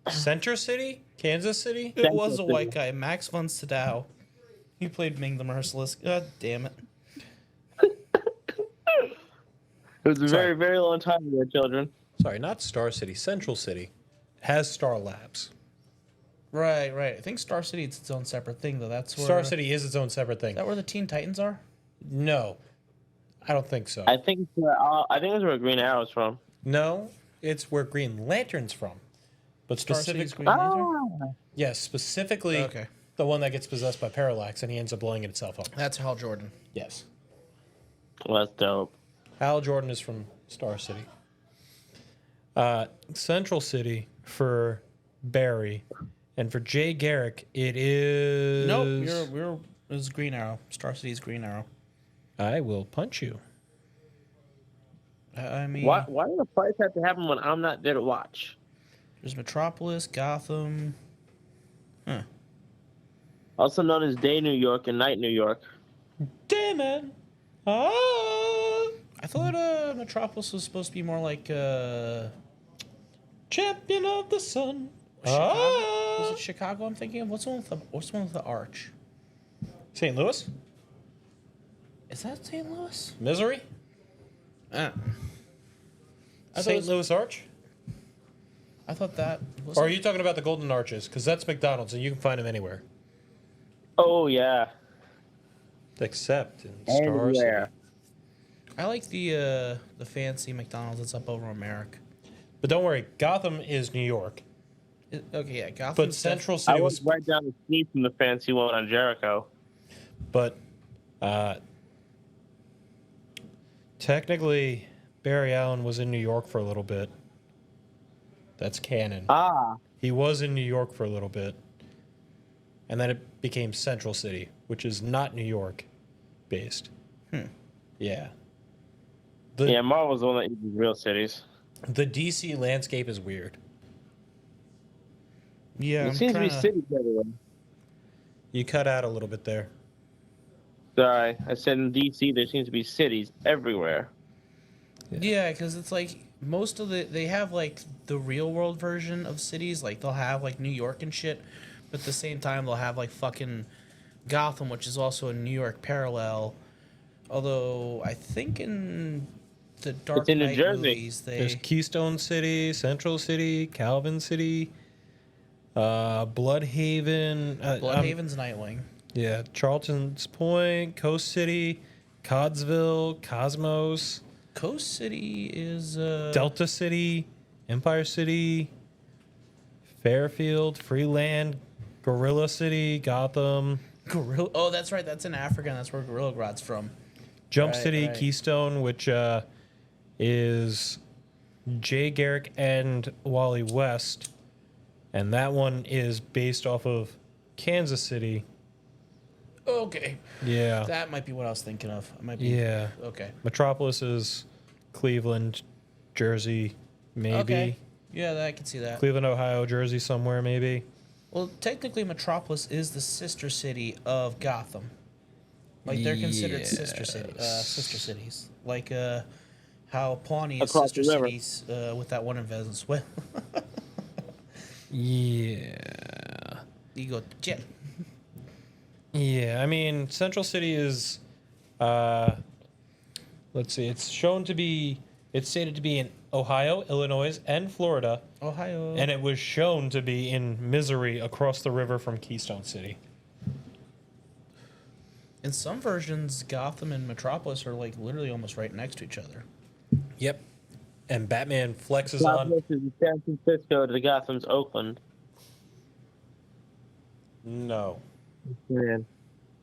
Center City, Kansas City. It was a white guy, Max von Sydow. He played Ming the Merciless. God damn it. It was a very, very long time ago, children. Sorry, not Star City, Central City. Has Star Labs. Right. I think Star City is its own separate thing, though. That's where Star City is its own separate thing. Is that where the Teen Titans are? No, I don't think so. I think that's where Green Arrow's from. No, it's where Green Lantern's from. But Star City's specifically, Green Lantern? yes, specifically Okay. the one that gets possessed by Parallax and he ends up blowing itself up. That's Hal Jordan. Yes. Well, that's dope. Hal Jordan is from Star City. Central City for Barry, and for Jay Garrick, it is. Nope, it was Green Arrow. Star City's Green Arrow. I will punch you. I mean, Why do the fights have to happen when I'm not there to watch? there's Metropolis, Gotham. Also known as Day New York and Night New York. Damn it! Ah! I thought Metropolis was supposed to be more like Champion of the Sun. Chicago. Ah! Was it Chicago? I'm thinking of what's the one with the arch? St. Louis? Is that St. Louis? Missouri? I thought it St. was- Louis Arch? I thought that was. Or are you talking about the Golden Arches? Because that's McDonald's and you can find them anywhere. Oh yeah. Except in Star City. Anywhere. I like the fancy McDonald's that's up over Merrick. But don't worry, Gotham is New York. Okay, yeah, Gotham. But Central I City was was. right down the street from the fancy one on Jericho. But technically, Barry Allen was in New York for a little bit. That's canon. Ah. He was in New York for a little bit. And then it became Central City, which is not New York based. Yeah. Yeah, Marvel's the one that uses real cities. The DC landscape is weird. Yeah, There I'm seems to be trying to. cities everywhere. You cut out a little bit there. Sorry, I said in DC there seems to be cities everywhere. Yeah, because it's like most of they have like the real world version of cities. Like they'll have like New York and shit, but at the same time they'll have like fucking Gotham, which is also a New York parallel. Although I think in the Dark It's in New Knight Jersey. movies There's they Keystone City, Central City, Calvin City, Bloodhaven. Bloodhaven's Nightwing. Yeah, Charlton's Point, Coast City, Codsville, Cosmos, Coast City is Delta City, Empire City, Fairfield, Freeland, Gorilla City, Gotham, Gorilla. Oh, that's right. That's in Africa. And that's where Gorilla Grodd's from. Jump Right, City, right. Keystone, which is Jay Garrick and Wally West. And that one is based off of Kansas City. Okay, Yeah. that might be what I was thinking of. I might be. Yeah. Okay. Metropolis is Cleveland, Jersey, maybe. Okay. Yeah, I can see that. Cleveland, Ohio, Jersey, somewhere, maybe. Well, technically, Metropolis is the sister city of Gotham. Like they're considered sister cities. Like how Pawnee is Across sister the river. cities with that one in Venezuela. Yeah. You go, yeah. Yeah, I mean, Central City is, let's see, it's stated to be an Ohio, Illinois, and Florida, Ohio. and it was shown to be in Missouri across the river from Keystone City. In some versions, Gotham and Metropolis are like literally almost right next to each other. Yep. And Batman flexes Gotham on. is San Francisco to Gotham's Oakland. No. Man.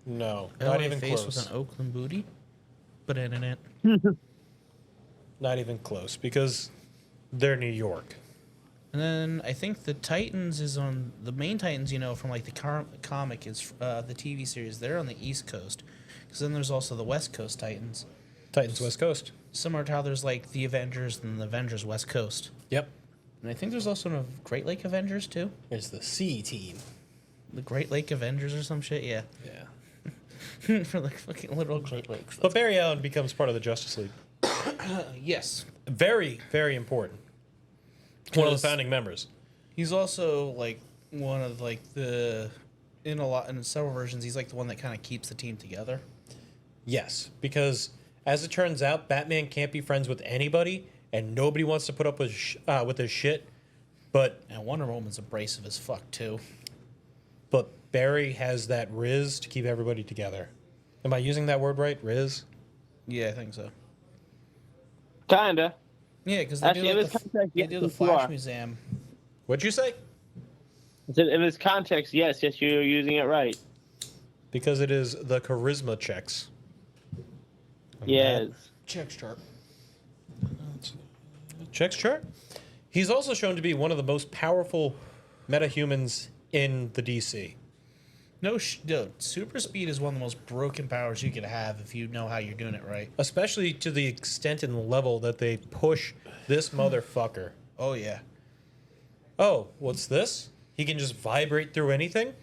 No. LA Not even face close. with an Oakland booty. But in it. Not even close because they're New York. And then I think the Titans is on the main Titans, you know, from like the comic is the TV series. They're on the East Coast, because then there's also the West Coast Titans. Titans West Coast. Similar to how there's like the Avengers and the Avengers West Coast. Yep. And I think there's also a Great Lake Avengers too. There's the C team. The Great Lake Avengers or some shit. Yeah. Yeah. For like fucking literal Great Lakes. But Barry Allen becomes part of the Justice League. Yes. Very, very important. One of the 'Cause founding members. He's also like one of like the in several versions. He's like the one that kind of keeps the team together. Yes, because as it turns out, Batman can't be friends with anybody, and nobody wants to put up with his shit. But And Wonder Woman's abrasive as fuck too. Barry has that riz to keep everybody together. Am I using that word right? Riz? Yeah, I think so. Kinda. Yeah, because they Actually, do, in like this the, context, they yes, do the you Flash are. Museum. What'd you say? In this context, yes, you're using it right. Because it is the charisma checks. Yes. Checks chart. Checks chart. He's also shown to be one of the most powerful metahumans in the DC. No, dude, super speed is one of the most broken powers you could have if you know how you're doing it right. Especially to the extent and level that they push this motherfucker. Oh yeah, Oh, what's this? He can just vibrate through anything?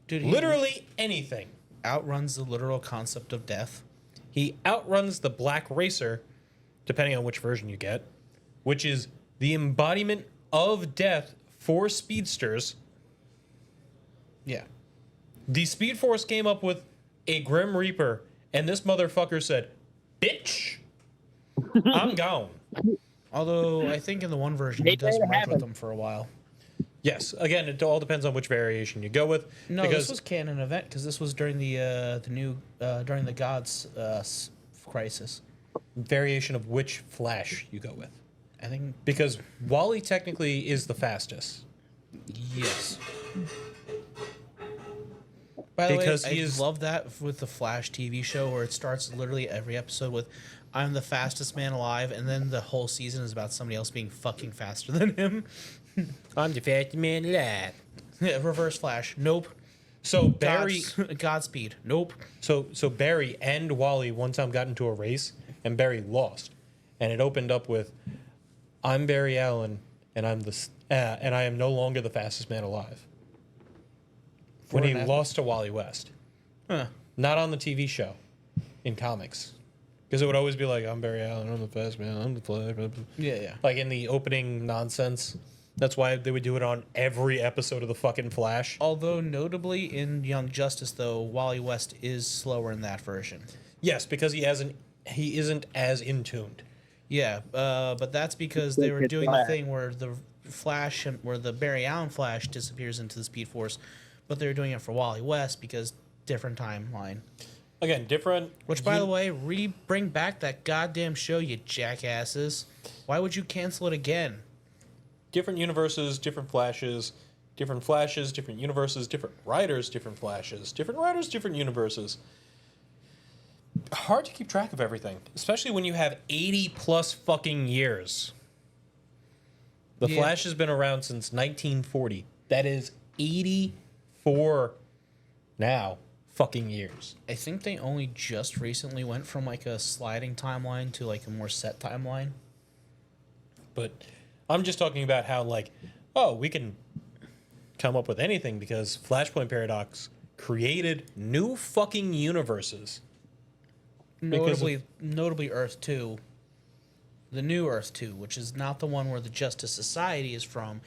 dude. Literally anything. Outruns the literal concept of death. He outruns the Black Racer, depending on which version you get, which is the embodiment of death for speedsters. Yeah. The Speed Force came up with a Grim Reaper, and this motherfucker said, "Bitch, I'm gone." Although I think in the one version he They does made it merge with happen. them for a while. Yes, again, it all depends on which variation you go with. No, because this was canon event because this was during the new during the Gods crisis. variation of which Flash you go with. I think Because Wally technically is the fastest. yes. By the Because way, he I is- love that with the Flash TV show where it starts literally every episode with "I'm the fastest man alive," and then the whole season is about somebody else being fucking faster than him. I'm the fastest man alive. Yeah, Reverse Flash. Nope. So Barry, Godspeed. Nope. so Barry and Wally one time got into a race, and Barry lost, and it opened up with, "I'm Barry Allen, and and I am no longer the fastest man alive." When he lost to Wally West, Huh. not on the TV show, in comics, because it would always be like, "I'm Barry Allen, I'm the fastest man, I'm the Flash," Yeah, yeah. like in the opening nonsense. That's why they would do it on every episode of the fucking Flash. Although notably in Young Justice, though, Wally West is slower in that version. Yes, because he isn't as in tuned. Yeah, but that's because they were doing the thing where the Flash, where the Barry Allen Flash disappears into the Speed Force, but they were doing it for Wally West because different timeline. Again, different. Which, by the way, bring back that goddamn show, you jackasses. Why would you cancel it again? Different universes, different Flashes, different universes, different writers, different Flashes, different writers, different universes. Hard to keep track of everything, especially when you have 80 plus fucking years. The Yeah. Flash has been around since 1940. That is 84 now fucking years. I think they only just recently went from like a sliding timeline to like a more set timeline. But I'm just talking about how, like, oh, we can come up with anything because Flashpoint Paradox created new fucking universes. Because Notably Earth 2. The new Earth 2, which is not the one where the Justice Society is from.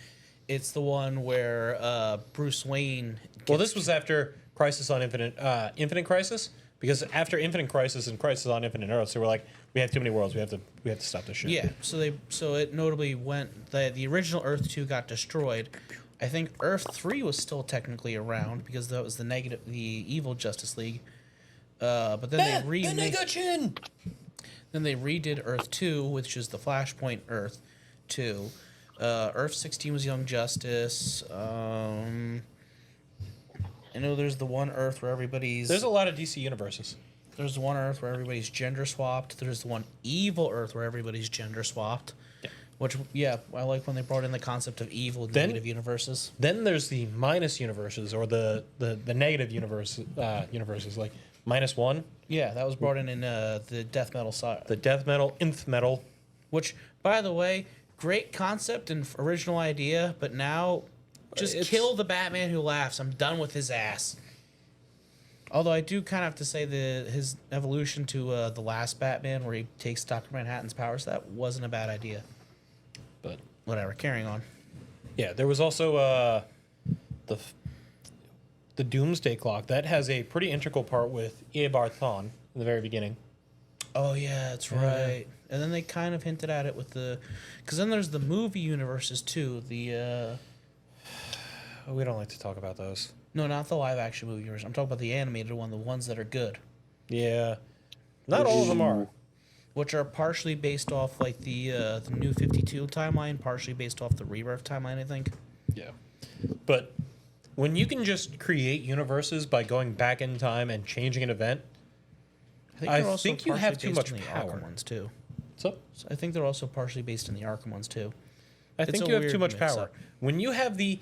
It's the one where Bruce Wayne... Well, this was after Crisis on Infinite Crisis, because after Infinite Crisis and Crisis on Infinite Earths, they were like, we have too many worlds. We have to stop this shit. Yeah, so it notably went the original Earth 2 got destroyed. I think Earth 3 was still technically around because that was the evil Justice League. But then they redid Earth 2, which is the Flashpoint Earth 2. Earth 16 was Young Justice. I know there's the one Earth where everybody's... There's a lot of DC universes. There's the one Earth where everybody's gender swapped. There's the one evil Earth where everybody's gender swapped. Yeah. Which, yeah, I like when they brought in the concept of evil and negative universes. Then there's the minus universes, or the negative universes, like -1. Yeah, that was brought in the death metal side. The death metal, nth metal. Which, by the way, great concept and original idea, but now just kill the Batman who laughs. I'm done with his ass. Although I do kind of have to say his evolution to the last Batman, where he takes Dr. Manhattan's powers, that wasn't a bad idea. But whatever, carrying on. Yeah, there was also the Doomsday Clock. That has a pretty integral part with Eobard Thawne in the very beginning. Oh, yeah, that's right. And then they kind of hinted at it with the... Because then there's the movie universes, too. The... We don't like to talk about those. No, not the live-action movie universe. I'm talking about the animated one, the ones that are good. Yeah. Not all of them are. Which are partially based off, like, the New 52 timeline, partially based off the Rebirth timeline, I think. Yeah. But when you can just create universes by going back in time and changing an event, I think you have too much power. Arkham ones too. So I think they're also partially based in the Arkham ones too. I think you have too much power. When you have the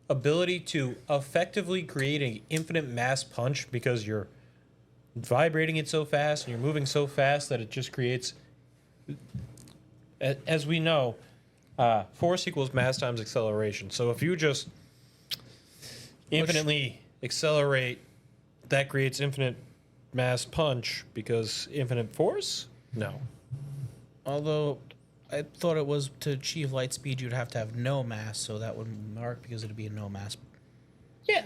ability to effectively create an infinite mass punch because you're vibrating it so fast and you're moving so fast that it just creates, as we know, force equals mass times acceleration. So if you just infinitely accelerate, that creates infinite mass punch because infinite force? No. Although I thought it was to achieve light speed you'd have to have no mass, so that would mark because it'd be a no mass. Yeah.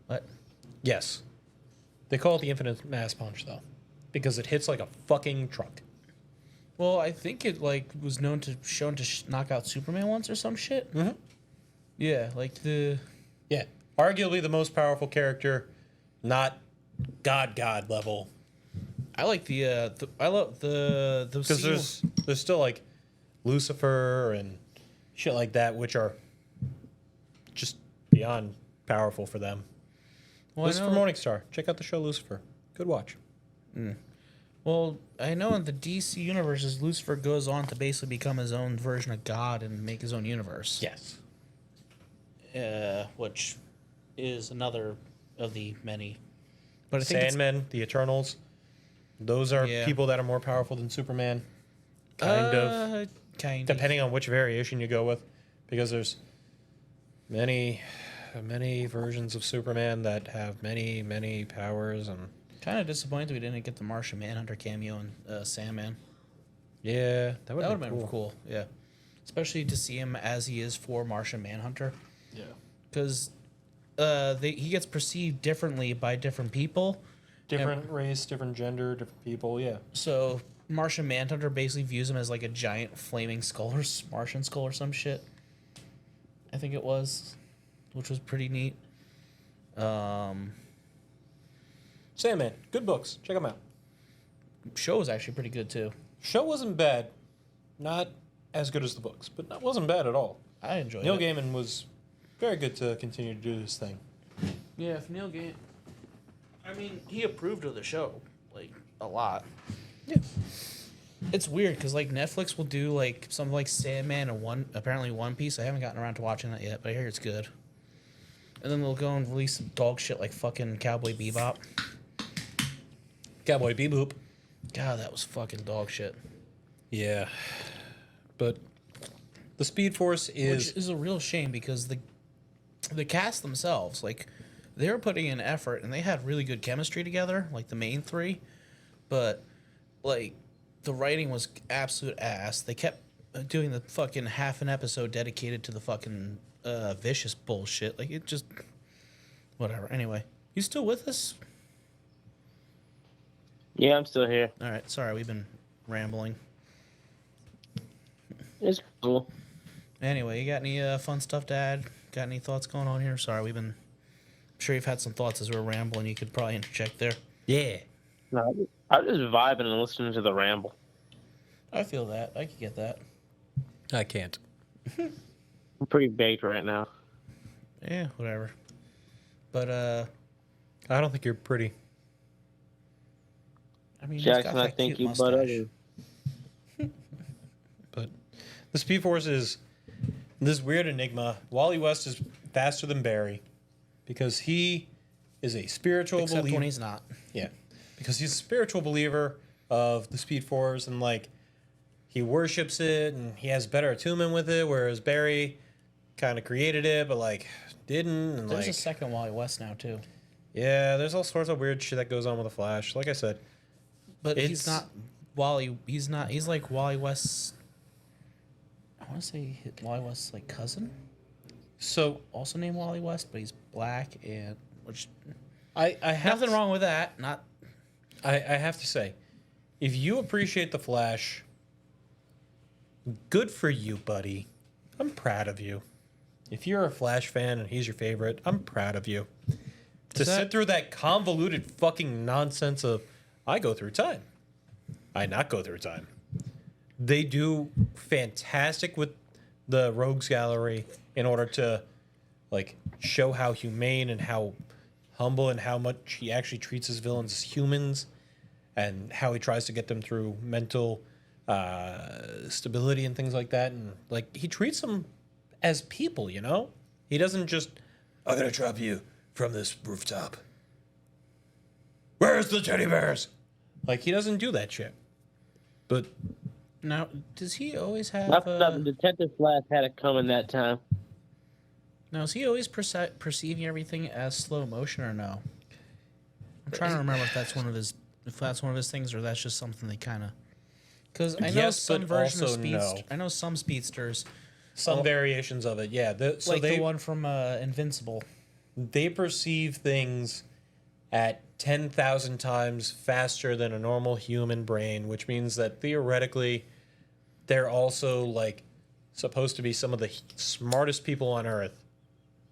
What? Yes. They call it the infinite mass punch though, because it hits like a fucking truck. Well, I think it like was shown to knock out Superman once or some shit. Mm-hmm. Yeah, like the... Yeah. Arguably the most powerful character, not God level. I like I love the because there's still like Lucifer and shit like that, which are just beyond powerful for them. Well, Lucifer Morningstar. Check out the show Lucifer. Good watch. Well, I know in the DC universes, Lucifer goes on to basically become his own version of God and make his own universe. Yes. Which is another of the many. But I think Sandmen, the Eternals, those are people that are more powerful than Superman. Kind of. Depending on which variation you go with. Because there's many versions of Superman that have many powers. And kind of disappointed we didn't get the Martian Manhunter cameo in Sandman. Yeah, that would have been cool. Yeah. Especially to see him as he is for Martian Manhunter. Yeah. Because he gets perceived differently by different people. Different race, different gender, different people, yeah. So Martian Manhunter basically views him as like a giant flaming skull or Martian skull or some shit. I think it was, which was pretty neat. Sandman, good books. Check them out. Show was actually pretty good too. Show wasn't bad. Not as good as the books, but that wasn't bad at all. I enjoyed it. Neil Gaiman was very good to continue to do this thing. Yeah, if Neil Gaiman... I mean, he approved of the show, like, a lot. Yeah. It's weird, because, like, Netflix will do, like, something like Sandman and apparently One Piece. I haven't gotten around to watching that yet, but I hear it's good. And then they'll go and release some dog shit like fucking Cowboy Bebop. Cowboy Bebop. God, that was fucking dog shit. Yeah. But the Speed Force is... Which is a real shame, because the cast themselves, like... They were putting in effort, and they had really good chemistry together, like the main three. But, like, the writing was absolute ass. They kept doing the fucking half an episode dedicated to the fucking Vicious bullshit. Like, it just... Whatever. Anyway. You still with us? Yeah, I'm still here. All right, sorry, we've been rambling. It's cool. Anyway, you got any fun stuff to add? Got any thoughts going on here? Sorry, I'm sure you've had some thoughts as we're rambling. You could probably interject there. Yeah. No, I'm just vibing and listening to the ramble. I feel that. I could get that. I can't. I'm pretty baked right now. Yeah, whatever. But I don't think you're pretty. I mean, Jackson, he's got I that think cute you butt mustache. ugly. But the Speed Force is this weird enigma. Wally West is faster than Barry because he is a spiritual Except believer. when he's not. Yeah, because he's a spiritual believer of the Speed Force and like he worships it and he has better attunement with it, whereas Barry kind of created it but like didn't. And There's like a second Wally West now too. yeah, there's all sorts of weird shit that goes on with the Flash. Like I said, But he's It's- not Wally. He's not. He's like Wally West's. I want to say Wally West's like cousin, so also named Wally West, but he's black and which I have nothing wrong with that. Not I have to say, if you appreciate the Flash, good for you, buddy. I'm proud of you. If you're a Flash fan and he's your favorite, I'm proud of you. To Is that- sit through that convoluted fucking nonsense of, I go through time. I not go through time. They do fantastic with the Rogues Gallery in order to, like, show how humane and how humble and how much he actually treats his villains as humans and how he tries to get them through mental stability and things like that. And, like, he treats them as people, you know? He doesn't just, I'm going to drop you from this rooftop. Where's the teddy bears? Like, he doesn't do that shit. But now. Does he always have? I thought Detective Flash had it coming that time. Now is he always perceiving everything as slow motion or no? I'm trying to remember if that's one of his things or that's just something they kind of. Because I know Yes, some but version of also no. I know some speedsters, some variations of it, yeah. like the one from Invincible. They perceive things at 10,000 times faster than a normal human brain, which means that theoretically they're also like supposed to be some of the smartest people on earth,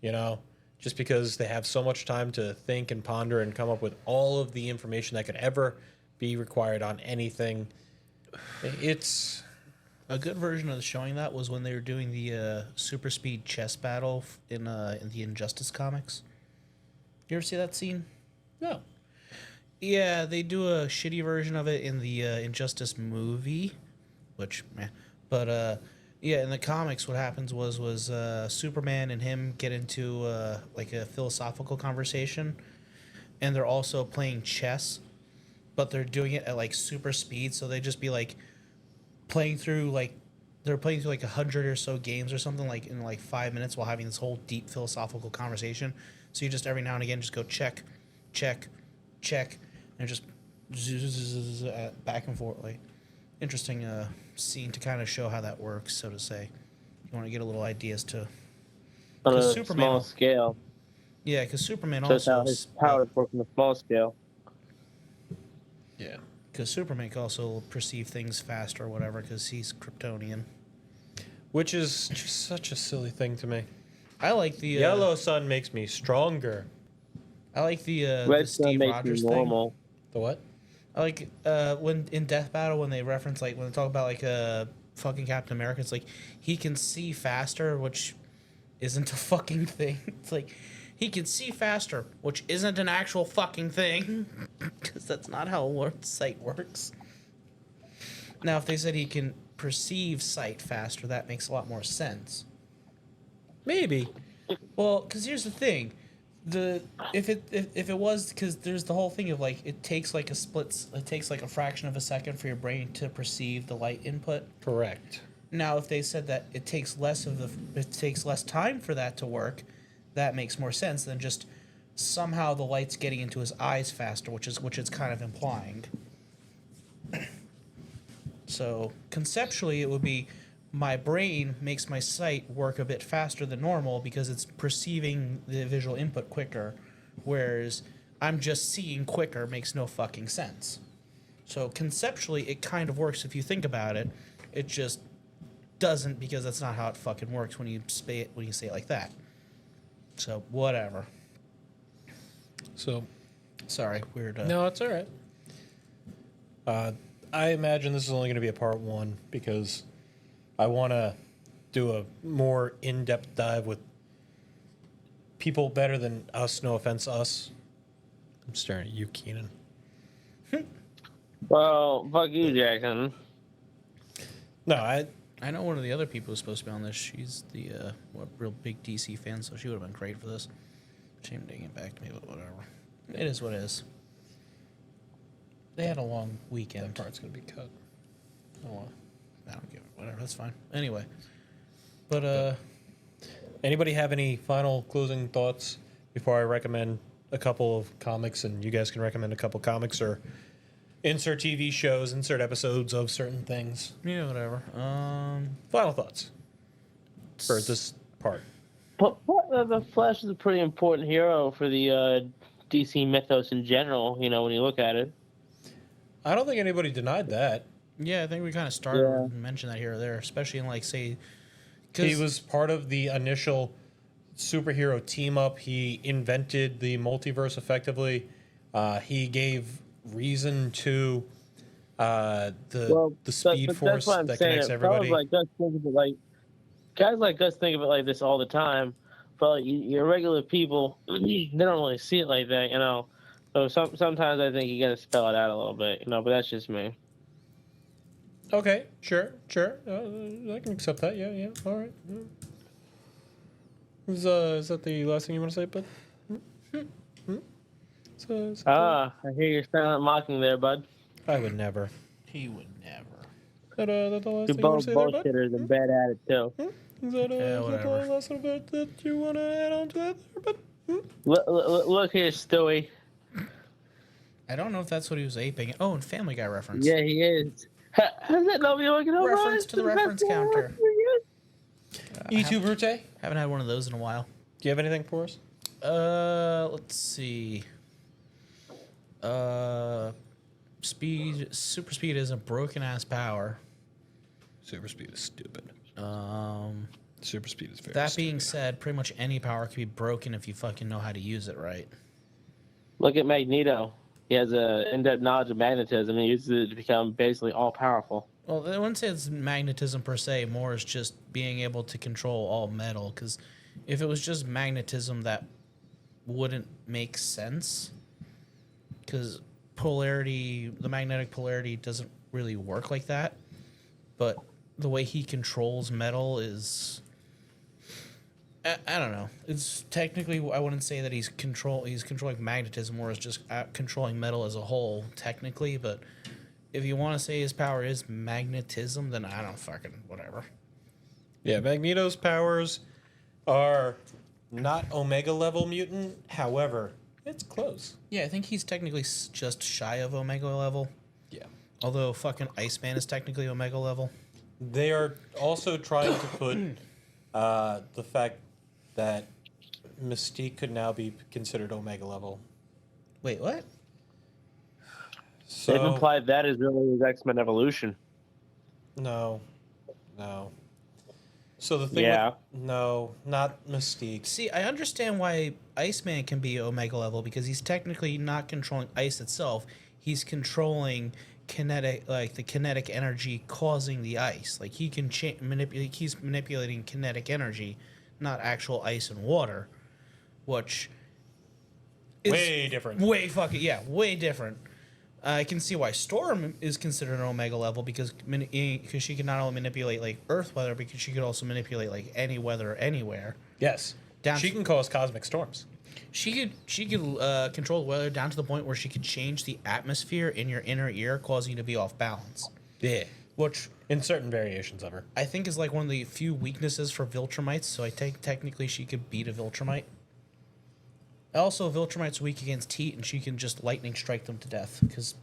you know, just because they have so much time to think and ponder and come up with all of the information that could ever be required on anything. It's A good version of showing that was when they were doing the super speed chess battle in the Injustice comics. You ever see that scene? no. Yeah, they do a shitty version of it in the Injustice movie, which, meh. But yeah, in the comics, what happens was Superman and him get into like a philosophical conversation, and they're also playing chess, but they're doing it at like super speed, so they just be like playing through like 100 or so games or something like in like 5 minutes while having this whole deep philosophical conversation. So you just every now and again just go check, check, check, and just back and forth. Like interesting scene to kind of show how that works, so to say. You want to get a little ideas to On a 'Cause Superman- small scale. yeah, because Superman Shows how also his powers work on a small scale. Yeah. because Superman can also perceive things faster or whatever because he's Kryptonian. Which is just such a silly thing to me. I like the Yellow sun makes me stronger. I like the Red Sun Steve makes Rogers me thing. normal. The what? I like when in Death Battle when they reference like when they talk about like fucking Captain America, it's like he can see faster, which isn't a fucking thing. It's like he can see faster, which isn't an actual fucking thing, because that's not how sight works. Now, if they said he can perceive sight faster, that makes a lot more sense. Maybe. Well, because here's the thing, if it was because there's the whole thing of like it takes like a fraction of a second for your brain to perceive the light input. Correct. Now, if they said that it takes less time for that to work, that makes more sense than just somehow the light's getting into his eyes faster, which it's kind of implying. So conceptually, it would be my brain makes my sight work a bit faster than normal because it's perceiving the visual input quicker, whereas I'm just seeing quicker makes no fucking sense. So conceptually, it kind of works if you think about it. It just doesn't because that's not how it fucking works when you say it like that. So whatever. So, Sorry, weird. no, it's all right. I imagine this is only going to be a part 1 because I want to do a more in-depth dive with people better than us. No offense, us. I'm staring at you, Keenan. Well, fuck you, Jackson. No, I I know one of the other people who's supposed to be on this. She's the real big DC fan, so she would have been great for this. Shame they didn't get back to me, but whatever. It is what it is. They had a long that weekend. part's going to be cut. Oh, well. I don't give it. Whatever. That's fine. Anyway, but Anybody have any final closing thoughts before I recommend a couple of comics, and you guys can recommend a couple comics or insert TV shows, insert episodes of certain things? yeah, whatever. Final thoughts for this part. But the Flash is a pretty important hero for the DC mythos in general. You know, when you look at it. I don't think anybody denied that. Yeah, I think we kind of started and mentioned that here or there, especially in like say, He was part of the initial superhero team up. He invented the multiverse effectively. He gave reason to the Speed Force that's what I'm that saying. connects everybody. Guys like us think of it like this all the time, but like, your regular people, they don't really see it like that, you know. So sometimes I think you got to spell it out a little bit, you know. But that's just me. Okay, sure. I can accept that. Yeah. All right. Is that the last thing you want to say, bud? I hear your silent mocking there, bud. I would never. he would never. That the last You're thing you want both to say there, bud? bullshitters and bad at it too. Is that the whatever. last little bit that you want to add on to that there, bud? Look here, Stewie. I don't know if that's what he was aping. Oh, and Family Guy reference. Yeah, he is. How's that not be looking over? Reference to the reference counter. E2 Brute? Do Haven't had one of those in a while. you have anything for us? Let's see. Super speed is a broken ass power. Super speed is stupid. Um, Super speed is very that being said, pretty much any power can be broken if you fucking know how to use it right. Look at Magneto. He has a in-depth knowledge of magnetism. He uses it to become basically all-powerful. Well, I wouldn't say it's magnetism per se. More is just being able to control all metal. Because if it was just magnetism, that wouldn't make sense. Because the magnetic polarity doesn't really work like that. But the way he controls metal is, I don't know. It's technically, I wouldn't say that he's controlling magnetism, or is just controlling metal as a whole, technically. But if you want to say his power is magnetism, then I don't fucking whatever. Yeah, Magneto's powers are not Omega level mutant. However, it's close. Yeah, I think he's technically just shy of Omega level. Yeah. Although fucking Iceman is technically Omega level. They are also trying to put the fact that Mystique could now be considered Omega level. Wait, what? So They've implied that is really his X-Men evolution. no. So the thing, Yeah. no, not Mystique. See, I understand why Iceman can be Omega level because he's technically not controlling ice itself. He's controlling the kinetic energy causing the ice. Like he can manipulate. He's manipulating kinetic energy, not actual ice and water, which is Way different. way different. I can see why Storm is considered an Omega level because she can not only manipulate like Earth weather, because she could also manipulate like any weather anywhere. Yes. She can cause cosmic storms. She could control the weather down to the point where she could change the atmosphere in your inner ear, causing you to be off balance. Yeah. Which In certain variations of her. I think is like one of the few weaknesses for Viltrumites. So I think technically she could beat a Viltrumite. Also, Viltrumite's weak against heat, and she can just lightning strike them to death because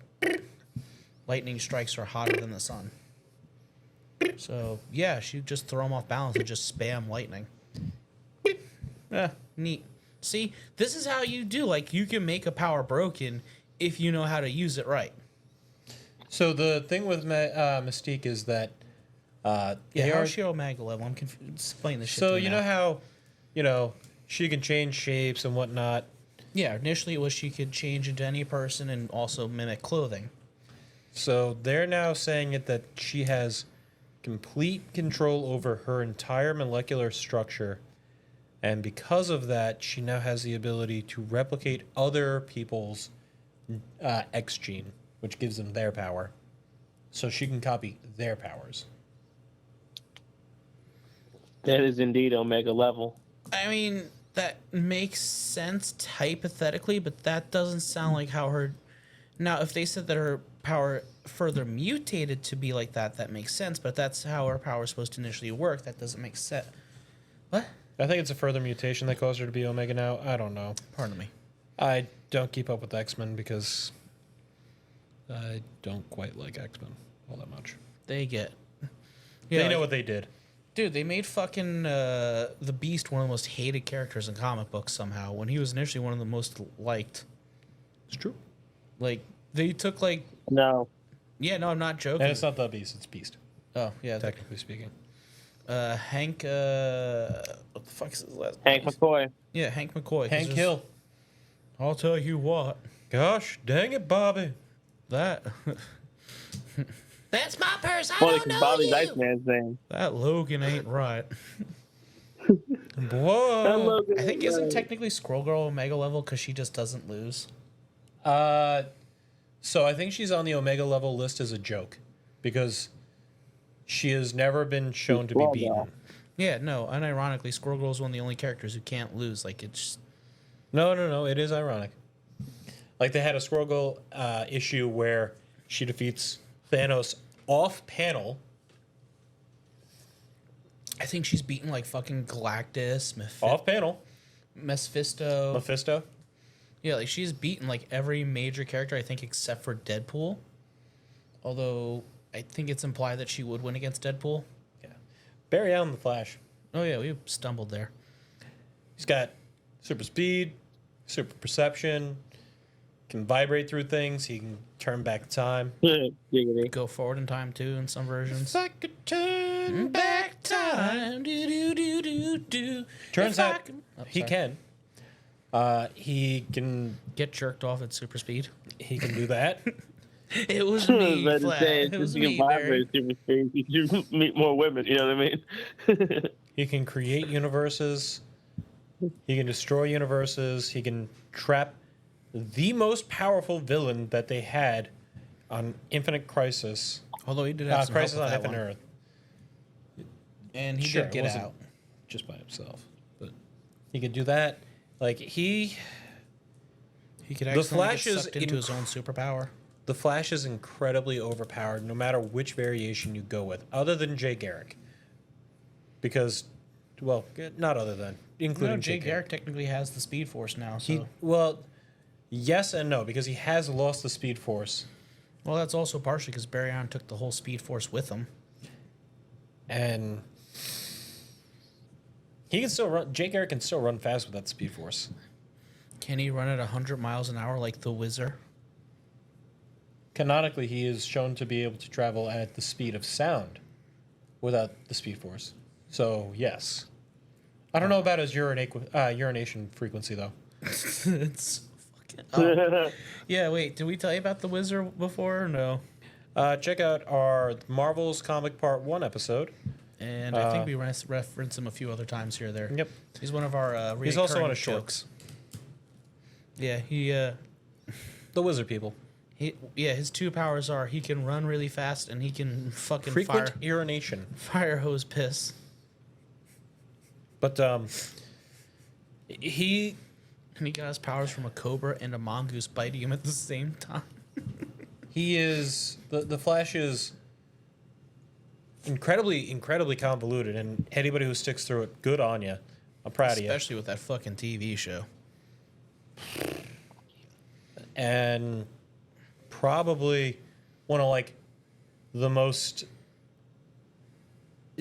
lightning strikes are hotter than the sun. So yeah, she just throw them off balance and just spam lightning. Neat. See, this is how you do. Like, you can make a power broken if you know how to use it right. So the thing with Mystique is that Yeah, they are. how's she Omega level? I'm confused. Explain this shit So to me you now. know how, she can change shapes and whatnot. Yeah, initially it was she could change into any person and also mimic clothing. So they're now saying that she has complete control over her entire molecular structure. And because of that, she now has the ability to replicate other people's X gene, which gives them their power. So she can copy their powers. That is indeed Omega level. I mean, that makes sense hypothetically, but that doesn't sound like how her. Now, if they said that her power further mutated to be like that, that makes sense. But if that's how her power is supposed to initially work, that doesn't make sense. What? I think it's a further mutation that caused her to be Omega now. I don't know. Pardon me. I don't keep up with X-Men because I don't quite like X-Men all that much. They get. They know like- what they did. Dude, they made fucking the Beast one of the most hated characters in comic books somehow, when he was initially one of the most liked. It's true. Like, they took, like... No. Yeah, no, I'm not joking. And it's not the Beast, it's Beast, Oh, yeah. technically speaking. Hank, what the fuck is his last Hank name? McCoy. Yeah, Hank McCoy. 'cause Hank there's- Hill. I'll tell you what. Gosh, dang it, Bobby. That... That's my purse, I Funny don't because know Bobby's you! Iceman's name. That Logan ain't right. Whoa. I think isn't technically Squirrel Girl Omega level because she just doesn't lose? So I think she's on the Omega level list as a joke because she has never been shown to be Well, beaten. no. Yeah, no, unironically, Squirrel Girl is one of the only characters who can't lose. Like, it's... No. It is ironic. Like they had a Squirrel Girl issue where she defeats Thanos off panel. I think she's beaten, like, fucking Galactus, Off panel. Mephisto. Mephisto. Yeah, like, she's beaten, like, every major character, I think, except for Deadpool. Although, I think it's implied that she would win against Deadpool. Yeah. Barry Allen, the Flash. Oh, yeah, we stumbled there. He's got super speed, super perception, can vibrate through things. He can turn back time. Giggity. Go forward in time, too, in some versions. I could turn back time. Do. Turns If I out can- Oh, he sorry. can. He can. Get jerked off at super speed. He can do that. It was I me, was about to Flash. say, It was since you me, can Barry. vibrate super speed, you should meet more women, you know what I mean? He can create universes. He can destroy universes. He can trap the most powerful villain that they had on Infinite Crisis. Although he did have some Crisis help on with that Infinite one. Earth. And he Sure, did it get wasn't out. just by himself, but he could do that. Like he, He could The actually Flash get is sucked into his own superpower. the Flash is incredibly overpowered, no matter which variation you go with, other than Jay Garrick. Because, well, not other than, including No, Jay Garrick technically has the Speed Force now. So. He well, yes and no, because he has lost the Speed Force, Well, that's also partially because Barry Allen took the whole Speed Force with him. and he can still run. Jay Garrick can still run fast with that Speed Force. Can he run at 100 miles an hour like the Wizard? Canonically, he is shown to be able to travel at the speed of sound without the Speed Force. So, yes. I don't know about his urination frequency, though. It's fucking. Oh. Yeah, wait. Did we tell you about the Wizard before or no? Check out our Marvel's Comic Part 1 episode. And I think we reference him a few other times here or there. Yep. He's one of our He's also reoccurring on a jokes. shorts. Yeah, The Wizard people. his two powers are he can run really fast and he can fucking Frequent urination. fire hose piss. But he And he got his powers from a cobra and a mongoose biting him at the same time. is the Flash is incredibly convoluted, and anybody who sticks through it, good on you. I'm proud of you. Especially with that fucking TV show. And probably one of like the most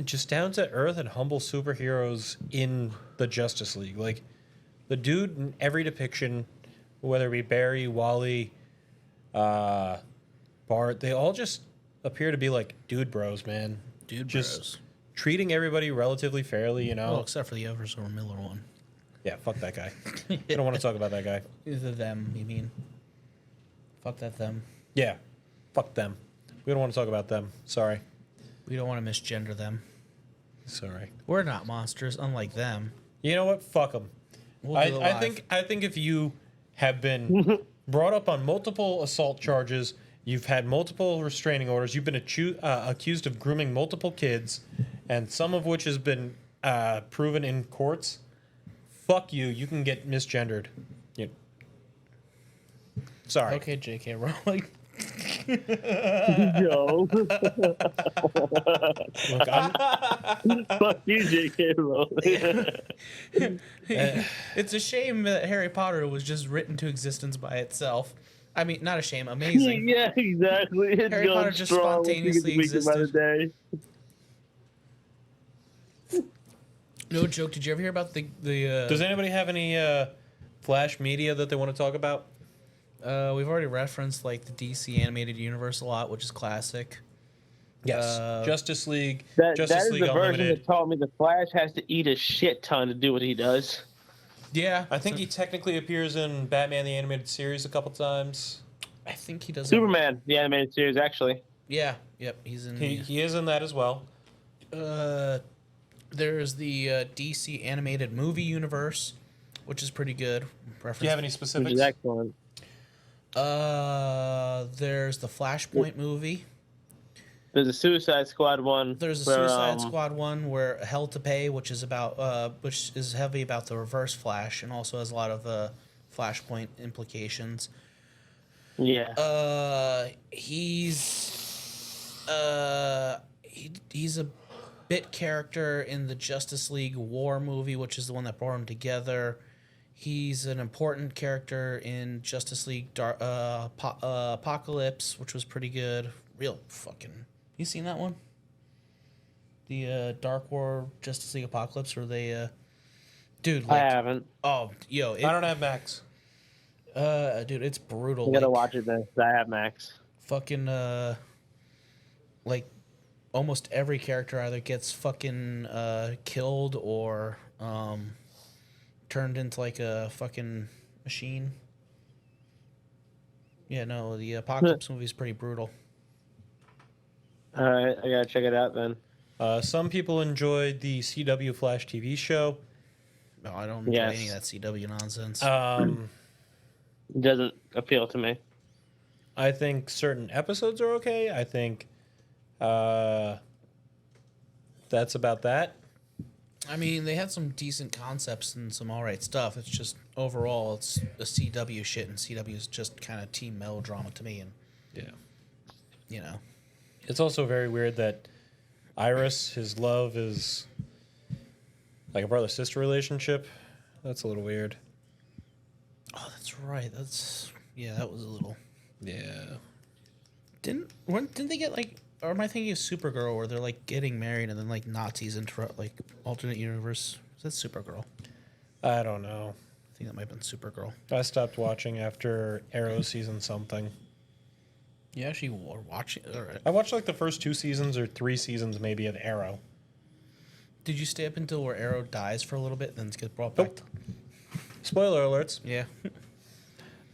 just down to earth and humble superheroes in the Justice League. Like the dude in every depiction, whether it be Barry, Wally, Bart, they all just appear to be like dude bros, man. Dude Just bros. treating everybody relatively fairly, you know. Well, except for the Oversor Miller one. Yeah, fuck that guy. I don't want to talk about that guy. The them, you mean? Fuck that them. Yeah, fuck them. We don't want to talk about them. Sorry. We don't want to misgender them. Sorry. We're not monsters, unlike them. You know what? Fuck them. We'll do it I live. think if you have been brought up on multiple assault charges, you've had multiple restraining orders, you've been accused of grooming multiple kids, and some of which has been proven in courts. Fuck you. You can get misgendered. You... Sorry. Okay, J.K. Rowling. Yo. Look, Fuck you, J.K. Rowling. It's a shame that Harry Potter was just written to existence by itself. I mean, not a shame, amazing. Yeah, exactly. It's Harry going Potter just strong. spontaneously Week by the existed. day. No joke. Did you ever hear about the does anybody have any Flash media that they want to talk about? we've already referenced like the DC animated universe a lot, which is classic. Yes. Justice League. That Justice is League the version Unlimited. that taught me the Flash has to eat a shit ton to do what he does. Yeah, I think he technically appears in Batman the Animated Series a couple times. I think he does. Superman, the animated series, actually. Yeah. Yep. He's in. He is in that as well. There's the DC animated movie universe, which is pretty good. Do you have any Which specifics? is excellent. There's the Flashpoint movie. There's a Suicide Squad one. There's a where, Suicide Squad one where Hell to Pay, which is which is heavy about the Reverse Flash and also has a lot of Flashpoint implications. Yeah. He's a bit character in the Justice League War movie, which is the one that brought them together. He's an important character in Justice League Apocalypse, which was pretty good. Real fucking. You seen that one? The Dark War Justice League Apocalypse, where they, dude. I Like, haven't. oh, yo, I don't have Max. dude, it's brutal. I gotta Like, watch it then. 'Cause I have Max. fucking like almost every character either gets fucking killed or turned into like a fucking machine. Yeah, no, the Apocalypse movie is pretty brutal. All right, I gotta check it out then. Some people enjoyed the CW Flash TV show. No, I don't enjoy Yes. any of that CW nonsense. It doesn't appeal to me. I think certain episodes are okay. I think that's about that. I mean, they had some decent concepts and some alright stuff. It's just overall, it's a CW shit, and CW is just kind of teen melodrama to me, and Yeah. you know. It's also very weird that Iris, his love, is like a brother-sister relationship. That's a little weird. Oh, that's right. That was a little. Yeah. Didn't they get like? Or am I thinking of Supergirl, where they're like getting married and then like Nazis interrupt like alternate universe? Is that Supergirl? I don't know. I think that might have been Supergirl. I stopped watching after Arrow season something. You actually were watching. All right. I watched like the first 2 seasons or 3 seasons maybe of Arrow. Did you stay up until where Arrow dies for a little bit, and then gets brought back? Nope. Spoiler alerts. Yeah.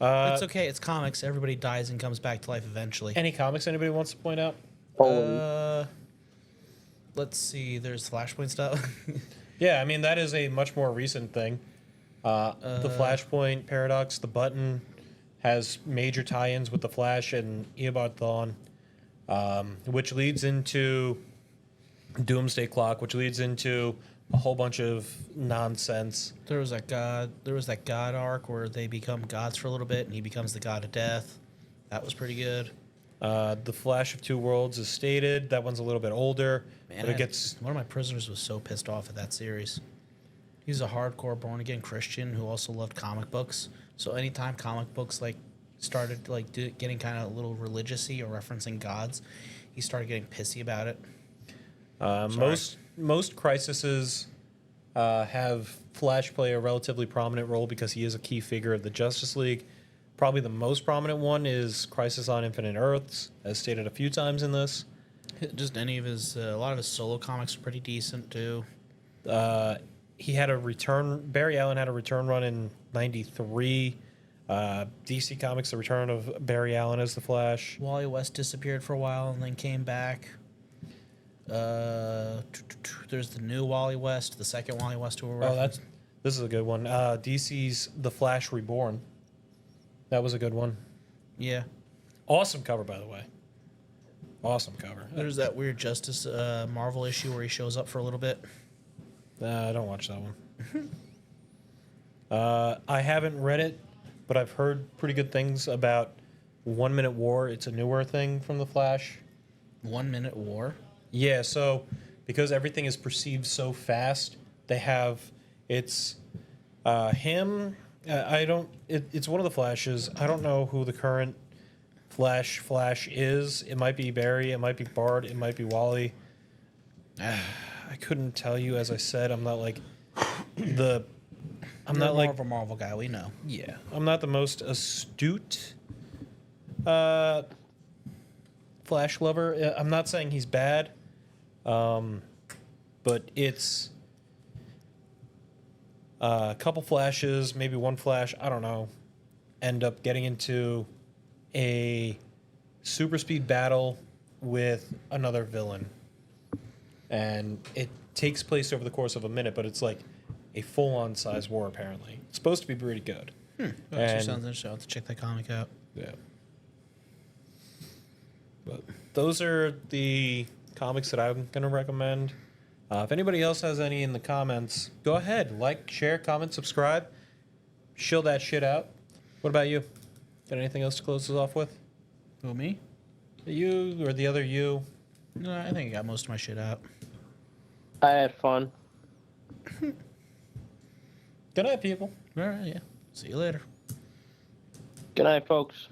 It's okay. It's comics. Everybody dies and comes back to life eventually. Any comics anybody wants to point out? Let's see. There's Flashpoint stuff. Yeah, I mean, that is a much more recent thing. The Flashpoint Paradox, the button, has major tie-ins with the Flash and Eobard Thawne, which leads into Doomsday Clock, which leads into a whole bunch of nonsense. There was that god arc where they become gods for a little bit, and he becomes the god of death. That was pretty good. The Flash of Two Worlds is stated. That one's a little bit older, Man, but it gets... one of my prisoners was so pissed off at that series. He's a hardcore born again Christian who also loved comic books. So anytime comic books like started like getting kind of a little religious-y or referencing gods, he started getting pissy about it. Most crises have Flash play a relatively prominent role because he is a key figure of the Justice League. Probably the most prominent one is Crisis on Infinite Earths, as stated a few times in this. Just any of his, a lot of his solo comics are pretty decent too. He had a return. Barry Allen had a return run in '93. DC Comics, the return of Barry Allen as the Flash. Wally West disappeared for a while and then came back. There's the new Wally West, the second Wally West who we're This is a good one. DC's The Flash Reborn. That was a good one. yeah. Awesome cover, by the way. Awesome cover. There's that weird Justice Marvel issue where he shows up for a little bit. I don't watch that one. I haven't read it, but I've heard pretty good things about 1 Minute War. It's a newer thing from The Flash. 1 Minute War. Yeah, so because everything is perceived so fast, they have it's him. It's one of the Flashes. I don't know who the current Flash is. It might be Barry. It might be Bart. It might be Wally. I couldn't tell you. As I said, I'm not like the. I'm You're not more like of a Marvel guy. We know. yeah. I'm not the most astute Flash lover. I'm not saying he's bad, but it's a couple flashes, maybe one flash. I don't know. End up getting into a super speed battle with another villain, and it takes place over the course of a minute, but it's like a full-on size war. Apparently, it's supposed to be pretty good. That actually sounds interesting. I'll have to check that comic out. Yeah. But those are the comics that I'm going to recommend. If anybody else has any in the comments, go ahead. Like, share, comment, subscribe. Shill that shit out. What about you? Got anything else to close us off with? Who, me? You or the other you? No, I think I got most of my shit out. I had fun. Good night, people. All right, yeah. See you later. Good night, folks.